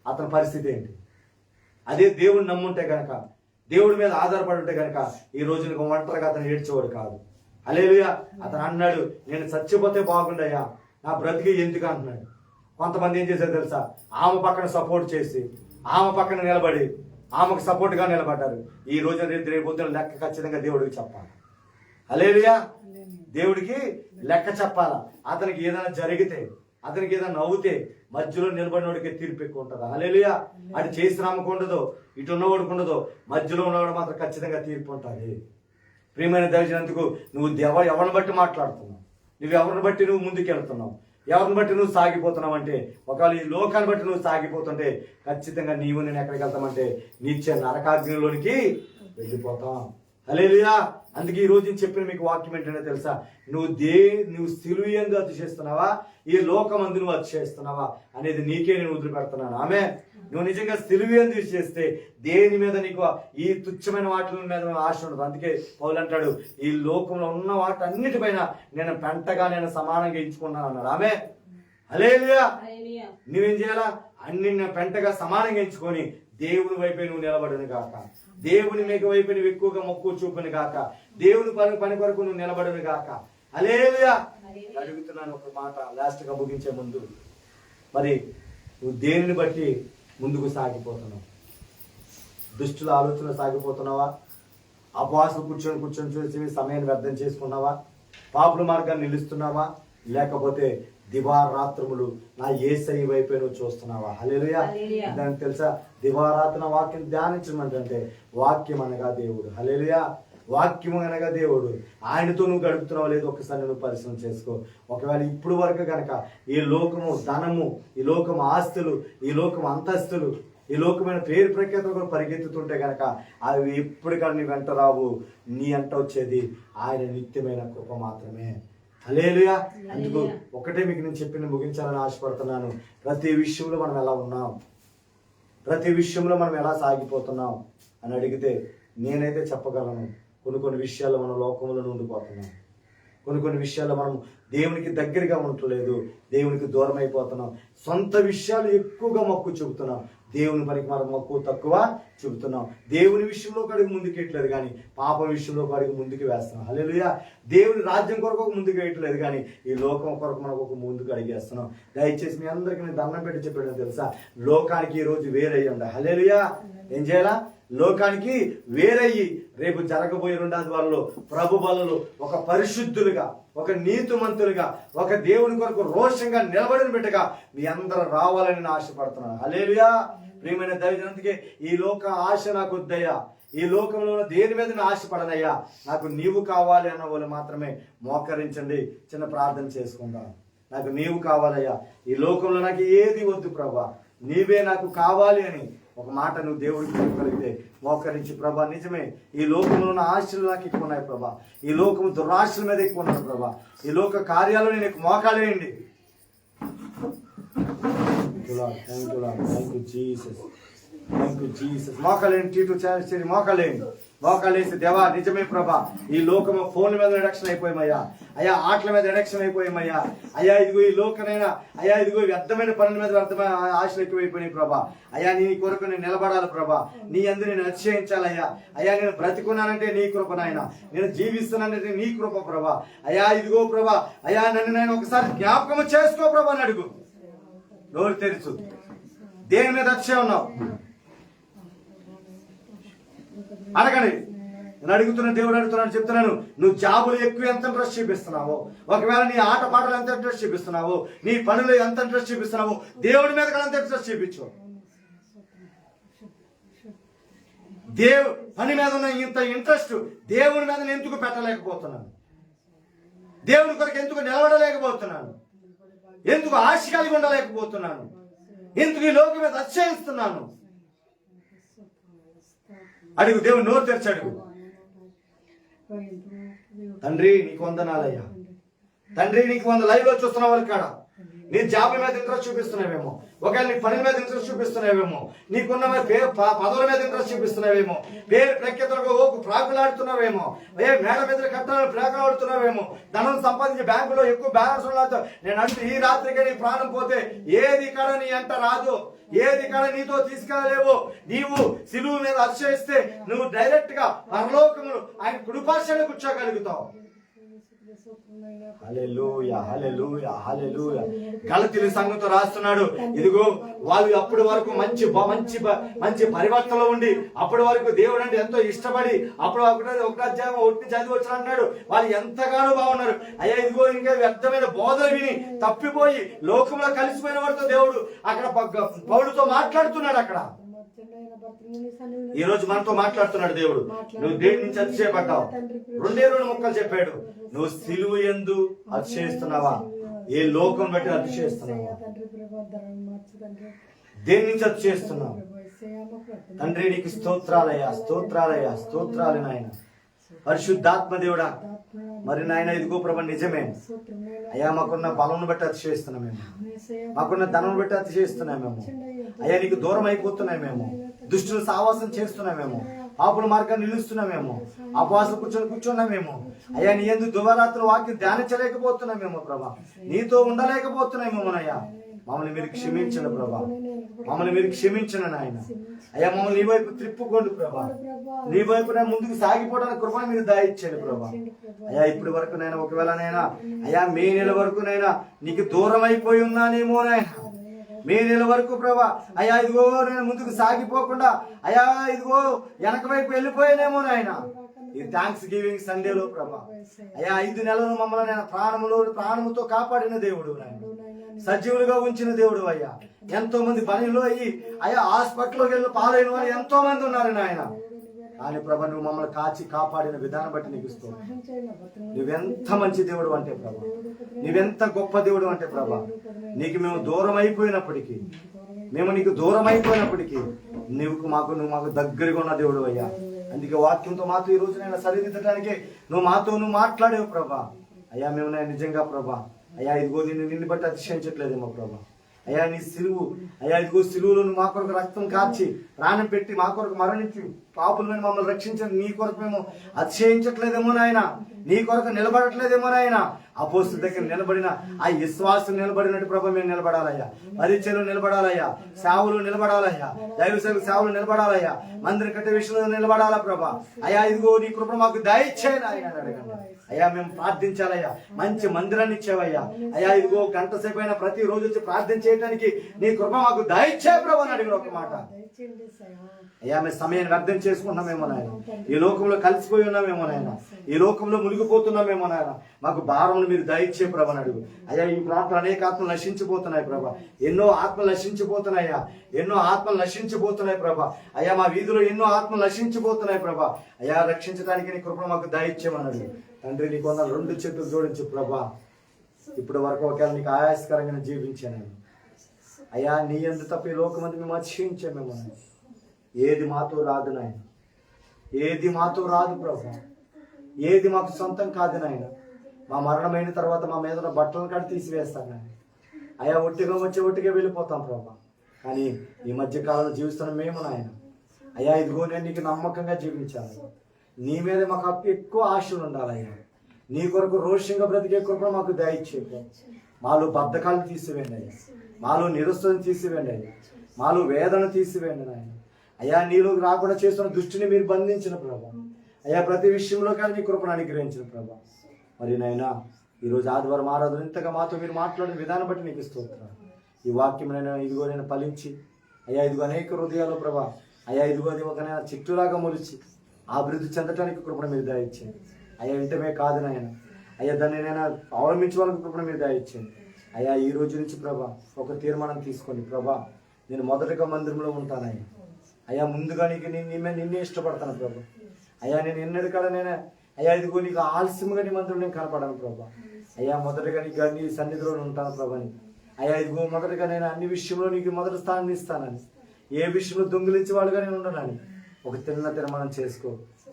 అతని పరిస్థితి ఏంటి? అదే దేవుడిని నమ్ముంటే కనుక, దేవుడి మీద ఆధారపడి ఉంటే కనుక ఈ రోజు నీకు ఒంటరిగా అతను ఏడ్చేవాడు కాదు. హల్లెలూయా. అతను అన్నాడు, నేను చచ్చిపోతే బాగుండయ్యా, నా బ్రతికి ఎందుకు అంటున్నాడు. కొంతమంది ఏం చేశారు తెలుసా? ఆమె పక్కన సపోర్ట్ చేసి, ఆమె పక్కన నిలబడి, ఆమెకు సపోర్ట్గా నిలబడ్డారు. ఈ రోజు రేపు పొద్దున లెక్క ఖచ్చితంగా దేవుడికి చెప్పాలి. హల్లెలూయా. దేవుడికి లెక్క చెప్పాలా. అతనికి ఏదైనా జరిగితే, అతనికి ఏదైనా నవ్వుతే మధ్యలో నిలబడినోడికి తీర్పు ఎక్కువ ఉంటుంది. హల్లెలూయా. అటు చేసిన ఆమెకు ఉండదు, ఇటు ఉన్నవాడికి ఉండదు, మధ్యలో ఉన్నవాడు మాత్రం ఖచ్చితంగా తీర్పు ఉంటుంది. ప్రియమైన దైవజనందుకు నువ్వు ఎవరిని బట్టి మాట్లాడుతున్నావు, నువ్వు ఎవరిని బట్టి నువ్వు ముందుకెళ్తున్నావు, ఎవరిని బట్టి నువ్వు సాగిపోతున్నావు అంటే, ఒకవేళ ఈ లోకాన్ని బట్టి నువ్వు సాగిపోతుంటే ఖచ్చితంగా నేను ఎక్కడికి వెళ్తామంటే నిత్య నరకాగ్నిలోనికి వెళ్ళిపోతాం. హల్లెలూయా. అందుకే ఈ రోజు నేను చెప్పిన మీకు వాక్యం ఏంటంటే తెలుసా? నువ్వు సిలువ యందు అతిశయిస్తున్నావా, ఈ లోకమందు నువ్వు అతిశయిస్తున్నావా అనేది నీకే నేను వదిలిపెడుతున్నాను. ఆమె నువ్వు నిజంగా సిలువ యందు చేస్తే దేని మీద నీకు ఈ తుచ్చమైన వాటి మీద ఆశ ఉండదు. అందుకే పౌలు అంటాడు, ఈ లోకంలో ఉన్న వాటి అన్నిటిపైన నేను పెంటగా నేను సమానంగా ఎంచుకున్నాను అన్నాడు. ఆమె హల్లెలూయా. నువ్వేం చేయాలా? అన్ని పెంటగా సమానంగా ఎంచుకొని దేవుని వైపే నువ్వు నిలబడను గాక, దేవుని మీకు వైపు నువ్వు ఎక్కువగా మక్కువ చూపను గాక, దేవుని పని కొరకు నువ్వు నిలబడను గాక. హల్లెలూయా. అడుగుతున్నాను ఒక మాట లాస్ట్ గా ముగించే ముందు, మరి నువ్వు దేనిని బట్టి ముందుకు సాగిపోతున్నావు? దుష్టుల ఆలోచన సాగిపోతున్నావా? అపవాసం కూర్చొని చూసి సమయాన్ని వ్యర్థం చేసుకున్నావా? పాపుల మార్గాన్ని నిలుస్తున్నావా? లేకపోతే దివారాత్రములు నా యేసయ్య వైపే నువ్వు చూస్తున్నావా? హల్లెలూయా. దానికి తెలుసా, దివారాత్ర వాక్యం ధ్యానించడం అంటే వాక్యం అనగా దేవుడు. హల్లెలూయా. వాక్యం అనగా దేవుడు. ఆయనతో నువ్వు గడుపుతున్నావు లేదు ఒకసారి నువ్వు పరిశ్రమ చేసుకో. ఒకవేళ ఇప్పుడు వరకు కనుక ఈ లోకము ధనము, ఈ లోకము ఆస్తులు, ఈ లోకము అంతస్తులు, ఈ లోకమైన పేరు ప్రఖ్యాతులు పరిగెత్తుతుంటే కనుక అవి ఎప్పుడు కానీ నీ వెంట రావు. నీ అంట వచ్చేది ఆయన నిత్యమైన కృప మాత్రమే. హల్లెలూయా. అందుకు ఒకటే మీకు నేను చెప్పిన ముగించాలని ఆశపడుతున్నాను. ప్రతి విషయంలో మనం ఎలా ఉన్నాం, ప్రతి విషయంలో మనం ఎలా సాగిపోతున్నాం అని అడిగితే నేనైతే చెప్పగలను, కొన్ని విషయాల్లో మనం లోకంలో ఉండిపోతున్నాం, కొన్ని విషయాల్లో మనం దేవునికి దగ్గరగా ఉండట్లేదు, దేవునికి దూరం అయిపోతున్నాం, సొంత విషయాలు ఎక్కువగా మక్కువ చూపుతున్నాం, దేవుని పనికి మనం మక్కువ తక్కువ చూపుతున్నాం, దేవుని విషయంలో అడుగు ముందుకు వేయట్లేదు కానీ పాపం విషయంలో అడుగు ముందుకు వేస్తున్నాం. హల్లెలూయా. దేవుని రాజ్యం కొరకు ఒక ముందుకు వేయట్లేదు కానీ ఈ లోకం కొరకు మనకు ఒక ముందుకు అడిగేస్తున్నాం. దయచేసి మీ అందరికీ నేను దండం పెట్టి చెప్పాను తెలుసా, లోకానికి ఈ రోజు వేరయ్యి ఉండ. హల్లెలూయా. ఏం చేయాలా? లోకానికి వేరయ్యి రేపు జరగబోయే 2వ ఆదివారంలో ప్రభు బలులు ఒక పరిశుద్ధులుగా, ఒక నీతిమంతులుగా, ఒక దేవుని కొరకు రోషంగా నిలబడిన బిడ్డగా మీ అందరూ రావాలని నేను ఆశపడుతున్నాను. హల్లెలూయా. ప్రియమైన దైవజనందుకే ఈ లోక ఆశ నాకు వద్దయ్యా, ఈ లోకంలో దేని మీద ఆశపడనయ్యా, నాకు నీవు కావాలి అన్న వాళ్ళు మాత్రమే మోకరించండి. చిన్న ప్రార్థన చేసుకుందాం. నాకు నీవు కావాలయ్యా, ఈ లోకంలో నాకు ఏది వద్దు ప్రభా, నీవే నాకు కావాలి అని ఒక మాట నువ్వు దేవుడికి చెప్పగలిగితే మోకరించి, ప్రభా నిజమే ఈ లోకంలో ఉన్న ఆశలు నాకు ఎక్కువ ఉన్నాయి ప్రభా, ఈ లోకం దురాశల మీద ఎక్కువ ఉన్నాయి ప్రభా, ఈ లోక కార్యాలు నేను మోకాలేయండి. మోకాలేసి దేవా నిజమే ప్రభా, ఈ లోకము ఫోన్ మీద ఎడక్షన్ అయిపోయామయ్యా, అయ్యా ఆటల మీద ఎడక్షన్ అయిపోయామయ్యా, అయ్యా ఇదిగో ఈ లోకనైనా, అయ్యా ఇదిగో వ్యర్థమైన పనుల మీద వ్యర్థమైన ఆశలు ఎక్కువైపోయినాయి ప్రభా, అయ్యా నీ కొరకు నేను నిలబడాలి ప్రభా, నీ అందు నేను అతిశయించాలయ్యా, అయ్యా నేను బ్రతికున్నానంటే నీ కృప నాయన, నేను జీవిస్తున్నానంటే నీ కృప ప్రభా, అయ్యా ఇదిగో ప్రభా, అయ్యా నన్ను నేను ఒకసారి జ్ఞాపకం చేసుకో ప్రభా అని అడుగు. నోరు తెరుచు. దేని మీద వచ్చే ఉన్నావు అడగండి. నేను అడుగుతున్నా, దేవుడు అడుగుతున్నాడు, చెప్తున్నాను, నువ్వు జాబులు ఎక్కువ ఎంత ఇంట్రెస్ట్ చూపిస్తున్నావు, ఒకవేళ నీ ఆట పాటలు ఎంత ఇంట్రెస్ట్ చూపిస్తున్నావు, నీ పనులు ఎంత ఇంట్రెస్ట్ చూపిస్తున్నావు, దేవుడి మీద కూడా అంత ఇంట్రెస్ట్ చూపించు. పని మీద ఉన్న ఇంత ఇంట్రెస్ట్ దేవుని మీద నేను ఎందుకు పెట్టలేకపోతున్నాను, దేవుని కొరకు ఎందుకు నిలబడలేకపోతున్నాను, ఎందుకు ఆశ కలిగి ఉండలేకపోతున్నాను, ఎందుకు ఈ లోకం మీద అతిశయిస్తున్నాను అడుగు, దేవుడు నోరు తెరిచి అడుగు. తండ్రి నీకు వందనాలయ్యా. తండ్రి నీకు లైవ్ లో చూస్తున్న వాళ్ళ కాడ నీ జాబ్ మీద ఇంట్రెస్ట్ చూపిస్తున్నావేమో, ఒకవేళ నీ పని మీద ఇంట్రెస్ట్ చూపిస్తున్నావేమో, నీకున్న పదవుల మీద ఇంట్రెస్ట్ చూపిస్తున్నావేమో, పేరు ప్రఖ్యాతులకు ప్రాకులాడుతున్నావేమో, మేడ మీద కట్టాలని ప్రాకులాడుతున్నావేమో, ధనం సంపాదించి బ్యాంకులో ఎక్కువ బ్యాలెన్స్ ఉండదు. నేను అంటే ఈ రాత్రికి నీ ప్రాణం పోతే ఏది కాడ నీ అంట రాదు, ఏది కాడ నీతో తీసుకెళ్ళలేవు. నీవు సిలువు మీద అతిశయిస్తే నువ్వు డైరెక్ట్ గా పరలోకములు ఆయన కుడిపార్శ్వలో కూర్చోగలుగుతావు. హల్లెలూయా, హల్లెలూయా, హల్లెలూయా. గలతీయుల సంఘంతో రాస్తున్నాడు, ఇదిగో వాళ్ళు అప్పటి వరకు మంచి మంచి పరివర్తనలో ఉండి, అప్పటి వరకు దేవుడు అంటే ఎంతో ఇష్టపడి, అప్పుడు ఒక అధ్యాయం ఒకటి చదివి వచ్చి అన్నాడు, వాళ్ళు ఎంతగానో బాగున్నారు. అయ్యా ఇదిగో ఇంకా వ్యర్థమైన బోధలు విని తప్పిపోయి లోకంలో కలిసిపోయిన వాడితో దేవుడు అక్కడ పౌలుతో మాట్లాడుతున్నాడు. అక్కడ ఈ రోజు మనతో మాట్లాడుతున్నాడు దేవుడు. నువ్వు దేని నుంచి అతిశయపడ్డావు? 2 ముక్కలు చెప్పాడు. నువ్వు సిలువ యందు అతిశయిస్తున్నావా? ఏ లోకం బట్టి అతిశయిస్తున్నావా? దేని నుంచి అతిశయిస్తున్నావు? తండ్రి నీకు స్తోత్రాలయ్యా, స్తోత్రాలయ్యా, స్తోత్రాలు నాయన. పరిశుద్ధాత్మ దేవుడా, మరి నాయన ఇదిగో ప్రభు నిజమే అయ్యా, మాకున్న బలం బట్టి అతిశయిస్తున్నాం మేము, మాకున్న ధనం బట్టి అతిశయిస్తున్నాం మేము. అయ్యా నీకు దూరం అయిపోతున్నాయి మేము, దుష్టులు సావాసం చేస్తున్నామేమో, పాపుల మార్గాన్ని నిలుస్తున్నామేమో, అపవాసం కూర్చున్నామేమో. అయ్యా నీ ఎందుకు దువారాత్రులు వాక్యం ధ్యానించలేకపోతున్నామేమో ప్రభా, నీతో ఉండలేకపోతున్నామేమోనయ్యా. మమ్మల్ని మీరు క్షమించండి ప్రభా, మమ్మల్ని మీరు క్షమించండి నాయన. అయ్యా మమ్మల్ని నీ వైపు త్రిప్పుకోండి ప్రభా, నీ వైపు ముందుకు సాగిపోవడానికి కృపను మీరు దాయిచ్చండి ప్రభా. అయ్యా ఇప్పటి వరకు నైనా ఒకవేళ నైనా అయ్యా మే నెల వరకు నైనా నీకు దూరం అయిపోయి ఉన్నానేమో నాయన. మే నెల వరకు ప్రభా అయ్యా ఇదిగో నేను ముందుకు సాగిపోకుండా అయ్యా ఇదిగో వెనక వైపు వెళ్ళిపోయానేమో నాయన. ఈ థ్యాంక్స్ గివింగ్ సండేలో ప్రభా అయ్యా 5 నెలలు మమ్మల్ని నేను ప్రాణముతో కాపాడిన దేవుడు నాయన, సజీవులుగా ఉంచిన దేవుడు అయ్యా. ఎంతో మంది పనిలో అయ్యి అయ్యా హాస్పిటల్లోకి వెళ్ళి పాలైన వారు ఎంతో మంది ఉన్నారు నాయన. కానీ ప్రభా నువ్వు మమ్మల్ని కాచి కాపాడిన విధానం బట్టి నీకు ఇస్తావు. నువ్వెంత మంచి దేవుడు అంటే ప్రభా, నువ్వెంత గొప్ప దేవుడు అంటే ప్రభా, నీకు మేము దూరం అయిపోయినప్పటికీ, నీకు దూరం అయిపోయినప్పటికీ నువ్వు మాకు దగ్గరగా ఉన్న దేవుడు అయ్యా. అందుకే వాక్యంతో మాతో ఈ రోజు నేను సరిదిద్దడానికి నువ్వు మాట్లాడేవు ప్రభా. అయ్యా మేము నిజంగా ప్రభా అయ్యా ఇదిగో నిన్ను బట్టి అతిశయించట్లేదేమో ప్రభా. అయ్యా నీ సిలువు అయ్యా ఇదిగో సిలువులో మా కొరకు రక్తం కార్చి ప్రాణం పెట్టి మా కొరకు మరణించి పాపుల మీద మమ్మల్ని రక్షించండి. నీ కొరకు మేము అతిశయించట్లేదేమో నాయన, నీ కొరకు నిలబడట్లేదేమో నాయన. అపోస్తుల దగ్గర నిలబడిన ఆ విశ్వాసం నిలబడినట్టు ప్రభా మేము నిలబడాలయ్యా. పరిచయలు నిలబడాలయ్యా, సేవలు నిలబడాలయ్యా, దైవ సేవలు నిలబడాలయ్యా, మందిరం కట్టే విషయంలో నిలబడాలా ప్రభా. అయ్యా ఇదిగో నీ కృప మాకు దయచేయని ఆయన అడగండి అయ్యా. మేము ప్రార్థించాలయ్యా, మంచి మందిరాన్ని ఇచ్చావయ్యా. అయ్యా ఇదిగో గంట సేపు అయినా ప్రతి రోజు వచ్చి ప్రార్థన చేయడానికి నీ కృప మాకు దయచే ప్రభా అని అడిగిన ఒక మాట. అయ్యా మేము సమయాన్ని వ్యర్థం చేసుకుంటున్నామేమో నాయన, ఈ లోకంలో కలిసిపోయి ఉన్నామేమో నాయన, ఈ లోకంలో మునిగిపోతున్నామేమో నాయన. మాకు భారం మీరు దయచే ప్రభా అని అడుగు అయ్యా. ఈ ప్రాంతంలో అనేక ఆత్మలు నశించిపోతున్నాయి ప్రభా, ఎన్నో ఆత్మలు నశించిపోతున్నాయ్యా, ఎన్నో ఆత్మలు నశించిపోతున్నాయి ప్రభా. అయ్యా మా వీధిలో ఎన్నో ఆత్మలు నశించిపోతున్నాయి ప్రభా. అయ్యా రక్షించడానికి నీ కృప మాకు దయచేయమన్నాడు తండ్రి. నీకు 2 చేతులు జోడించు ప్రభా. ఇప్పటి వరకు ఒకవేళ నీకు ఆయాసకరంగా జీవించాను అయ్యా, నీ ఎందు తప్ప ఈ లోకమంది మేము అతిశయించామేమో. ఏది మాతో రాదు నాయన, ఏది మాతో రాదు ప్రభా, ఏది మాకు సొంతం కాదు నాయన. మా మరణమైన తర్వాత మా మీద ఉన్న బట్టలను కాడ తీసివేస్తాను నాయన. అయ్యా ఒట్టిగా వచ్చి ఒట్టిగా వెళ్ళిపోతాం ప్రభా. కానీ ఈ మధ్య కాలంలో జీవిస్తున్న మేము నాయన అయ్యా ఇదిగో నేను నీకు నమ్మకంగా జీవించాలి. నీ మీద మాకు ఎక్కువ ఆశలు ఉండాలయ్యా. నీ కొరకు రోషంగా బ్రతికే కృప మాకు దయచేయు. మాలో బద్ధకాలు తీసివేయండి అయ్యా, మాలో నిరుత్సాహం తీసివేయండి అయ్యా, మాలో వేదన తీసివేయండి నాయన. అయ్యా నీలోకి రాకుండా చేస్తున్న దృష్టిని మీరు బంధించిన ప్రభా. అయ్యా ప్రతి విషయంలో కానీ నీ కృపను అనుగ్రహించిన ప్రభా. మరి నాయన ఈరోజు ఆదివారం ఆరాధన ఇంతగా మాతో మీరు మాట్లాడిన విధానం బట్టి నీకు స్తోత్రాలు. ఈ వాక్యం ఇదిగో నేను ఫలించి అయ్యా ఇదిగో అనేక హృదయాలు ప్రభా అయ్యా ఇదిగో అది ఒక చెట్టులాగా మొలిచి అభివృద్ధి చెందటానికి కృపణ మీరు దయచేయండి అయ్యా. ఇంటమే కాదు నాయన అయ్యా, దాన్ని నేను అవలంబించే వాళ్ళకి కృపణ మీరు దయచేయండి అయ్యా. ఈ రోజు నుంచి ప్రభా ఒక తీర్మానం తీసుకోండి ప్రభా. నేను మొదటగా మందిరంలో ఉంటానయ్యా. అయ్యా ముందుగా నిన్నే ఇష్టపడతాను ప్రభా. అయ్యా నేను ఎన్నది కాడ నేను అయ్యా ఇదిగో నీకు ఆలస్యంగా నీ మందిరం నేను కనపడాను ప్రభా. అయ్యా మొదటగా నీకు నీ సన్నిధిలో ఉంటాను ప్రభా. అయ్యా ఇదిగో మొదటగా నేను అన్ని విషయంలో నీకు మొదటి స్థానం ఇస్తానని, ఏ విషయంలో దొంగిలించే వాళ్ళుగా నేను ఉండనని ఒక తిరుమణం చేసుకో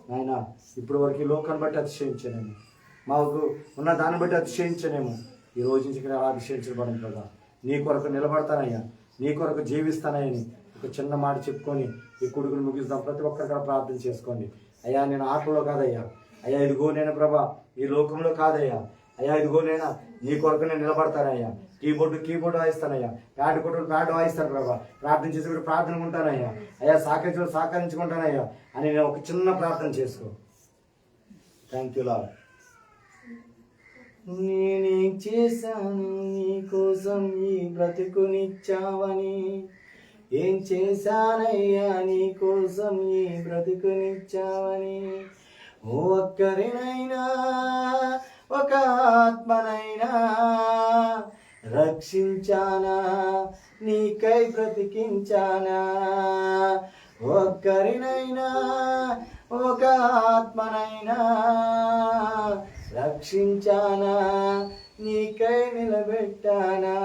నాయన. ఇప్పటి వరకు ఈ లోకాన్ని బట్టి అతిశయించనేమో, మాకు ఉన్న దాన్ని బట్టి అతిశయించనేమో, ఈ రోజు నుంచి ఇక్కడ అలా అతిశయించబడింది కదా. నీ కొరకు నిలబడతానయ్యా, నీ కొరకు జీవిస్తానని ఒక చిన్న మాట చెప్పుకొని ఈ కొడుకుని ముగిస్తాం. ప్రతి ఒక్కరికీ ప్రార్థన చేసుకోండి. అయ్యా నేను ఆటలో కాదయ్యా, అయ్యా ఇదిగో నేను ప్రభా ఈ లోకంలో కాదయ్యా, అయ్యా ఇదిగో నేను నీ కొరకు నేను నిలబడతానయ్యా, కీబోర్డు వాయిస్తానయ్యా, ప్యాడ్ వాయిస్తాను ప్రభా, ప్రార్థన చేసి ప్రార్థన ఉంటానయ్యా, అయ్యా సహకరించుకుంటానయ్యా అని నేను ఒక చిన్న ప్రార్థన చేసుకో. Thank you lord. నేనేం చేశాను నీ కోసం ఈ బ్రతుకునిచ్చావని, ఏం చేశానయ్యా నీ కోసం ఈ బ్రతుకునిచ్చావని, ఒక్కరినైనా ఒక ఆత్మనైనా రక్షించానా, నీకై బ్రతికించానా, ఒక్కరినైనా ఒక ఆత్మనైనా రక్షించానా, నీకై నిలబెట్టానా,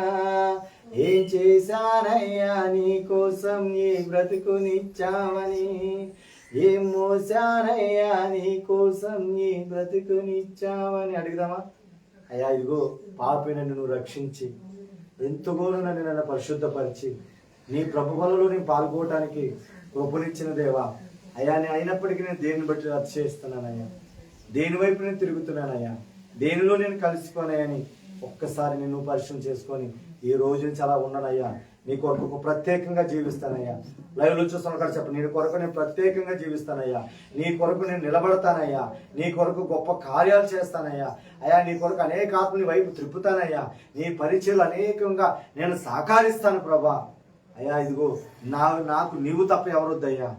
ఏం చేశానయ్యా నీ కోసం ఈ బ్రతుకునిచ్చావని, ఏం మోసానయ్యా నీ కోసం ఈ బ్రతుకునిచ్చావని అడుగుదామా. అయ్యా ఇదిగో పాపిని నువ్వు రక్షించి ఎంతగోను నన్ను పరిశుద్ధపరిచి నీ ప్రభువులలో నేను పాల్గొనడానికి కృపనిచ్చిన దేవా. అయ్యా నేను అయినప్పటికీ నేను దేనిని బట్టి అతిశయిస్తున్నానయ్యా, దేని వైపు నేను తిరుగుతున్నానయ్యా, దేనిలో నేను కలిసిపోనాయని ఒక్కసారి నేను పరిశీలన చేసుకొని ఈ రోజు నుంచి అలా ఉన్నానయ్యా. నీ కొరకు ప్రత్యేకంగా జీవిస్తానయ్యా. లైవ్లో చూస్తున్న కూడా చెప్పండి, నీ కొరకు నేను ప్రత్యేకంగా జీవిస్తానయ్యా, నీ కొరకు నేను నిలబడతానయ్యా, నీ కొరకు గొప్ప కార్యాలు చేస్తానయ్యా, అయ్యా నీ కొరకు అనేక ఆత్మని వైపు త్రిప్పుతానయ్యా, నీ పరిచయలు అనేకంగా నేను సహకరిస్తాను ప్రభా. అయ్యా ఇదిగో నాకు నీవు తప్ప ఎవరొద్దయ్యా,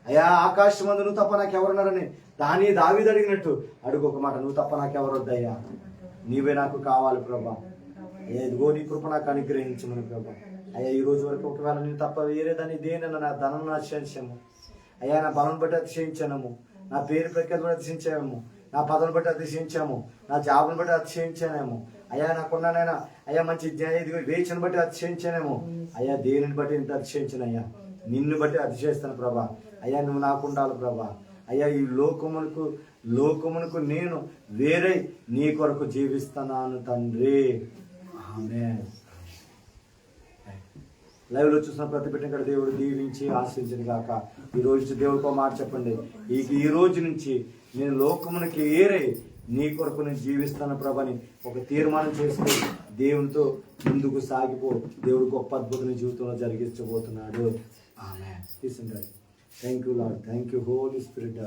అయ్యా ఆకాశమందు నువ్వు తప్ప నాకు ఎవరున్నారని దావీదు అడిగినట్టు అడుగు ఒక మాట, నువ్వు తప్ప నాకు ఎవరొద్దయ్యా, నీవే నాకు కావాలి ప్రభా. అయ్యా ఇదిగో నీ కృప నాకు అనుగ్రహించమని ప్రభా. అయ్యా ఈ రోజు వరకు ఒకవేళ నేను తప్ప వేరే దాన్ని దేనన్నా నా ధనం అతిశయించాము అయ్యా, నా బలం బట్టి అతిశయించాము, నా పేరు ప్రఖ్యాతి బట్టి అతిశయించాము, నా పదవులు బట్టి అతిశయించాము, నా జాబును బట్టి అతిశయించానేమో అయ్యా, నాకున్నానైనా అయ్యా మంచి ఇదిగో వేచను బట్టి అతిశయించానేమో అయ్యా, దేనిని బట్టి ఇంత అతిశయించానయ్యా, నిన్ను బట్టి అతిశయిస్తాను ప్రభా. అయ్యా నువ్వు నాకుండాలి ప్రభా. అయ్యా ఈ లోకమునకు నేను వేరే నీ కొరకు జీవిస్తున్నాను తండ్రి. ఆమేన్. లైవ్లో చూసిన ప్రతి బిడ్డ ఇక్కడ దేవుడు దీవించి ఆశీర్వదించును గాక. ఈ రోజు దేవుడికి ఒక మాట చెప్పండి, ఈ రోజు నుంచి నేను లోకమునకి ఏరై నీ కొరకు నేను జీవిస్తాను ప్రభని ఒక తీర్మానం చేసుకుని దేవునితో ముందుకు సాగిపో. దేవుడు గొప్ప అద్భుతం జీవితంలో జరిగించబోతున్నాడు. Amen. Thank you Lord, thank you Holy spirit.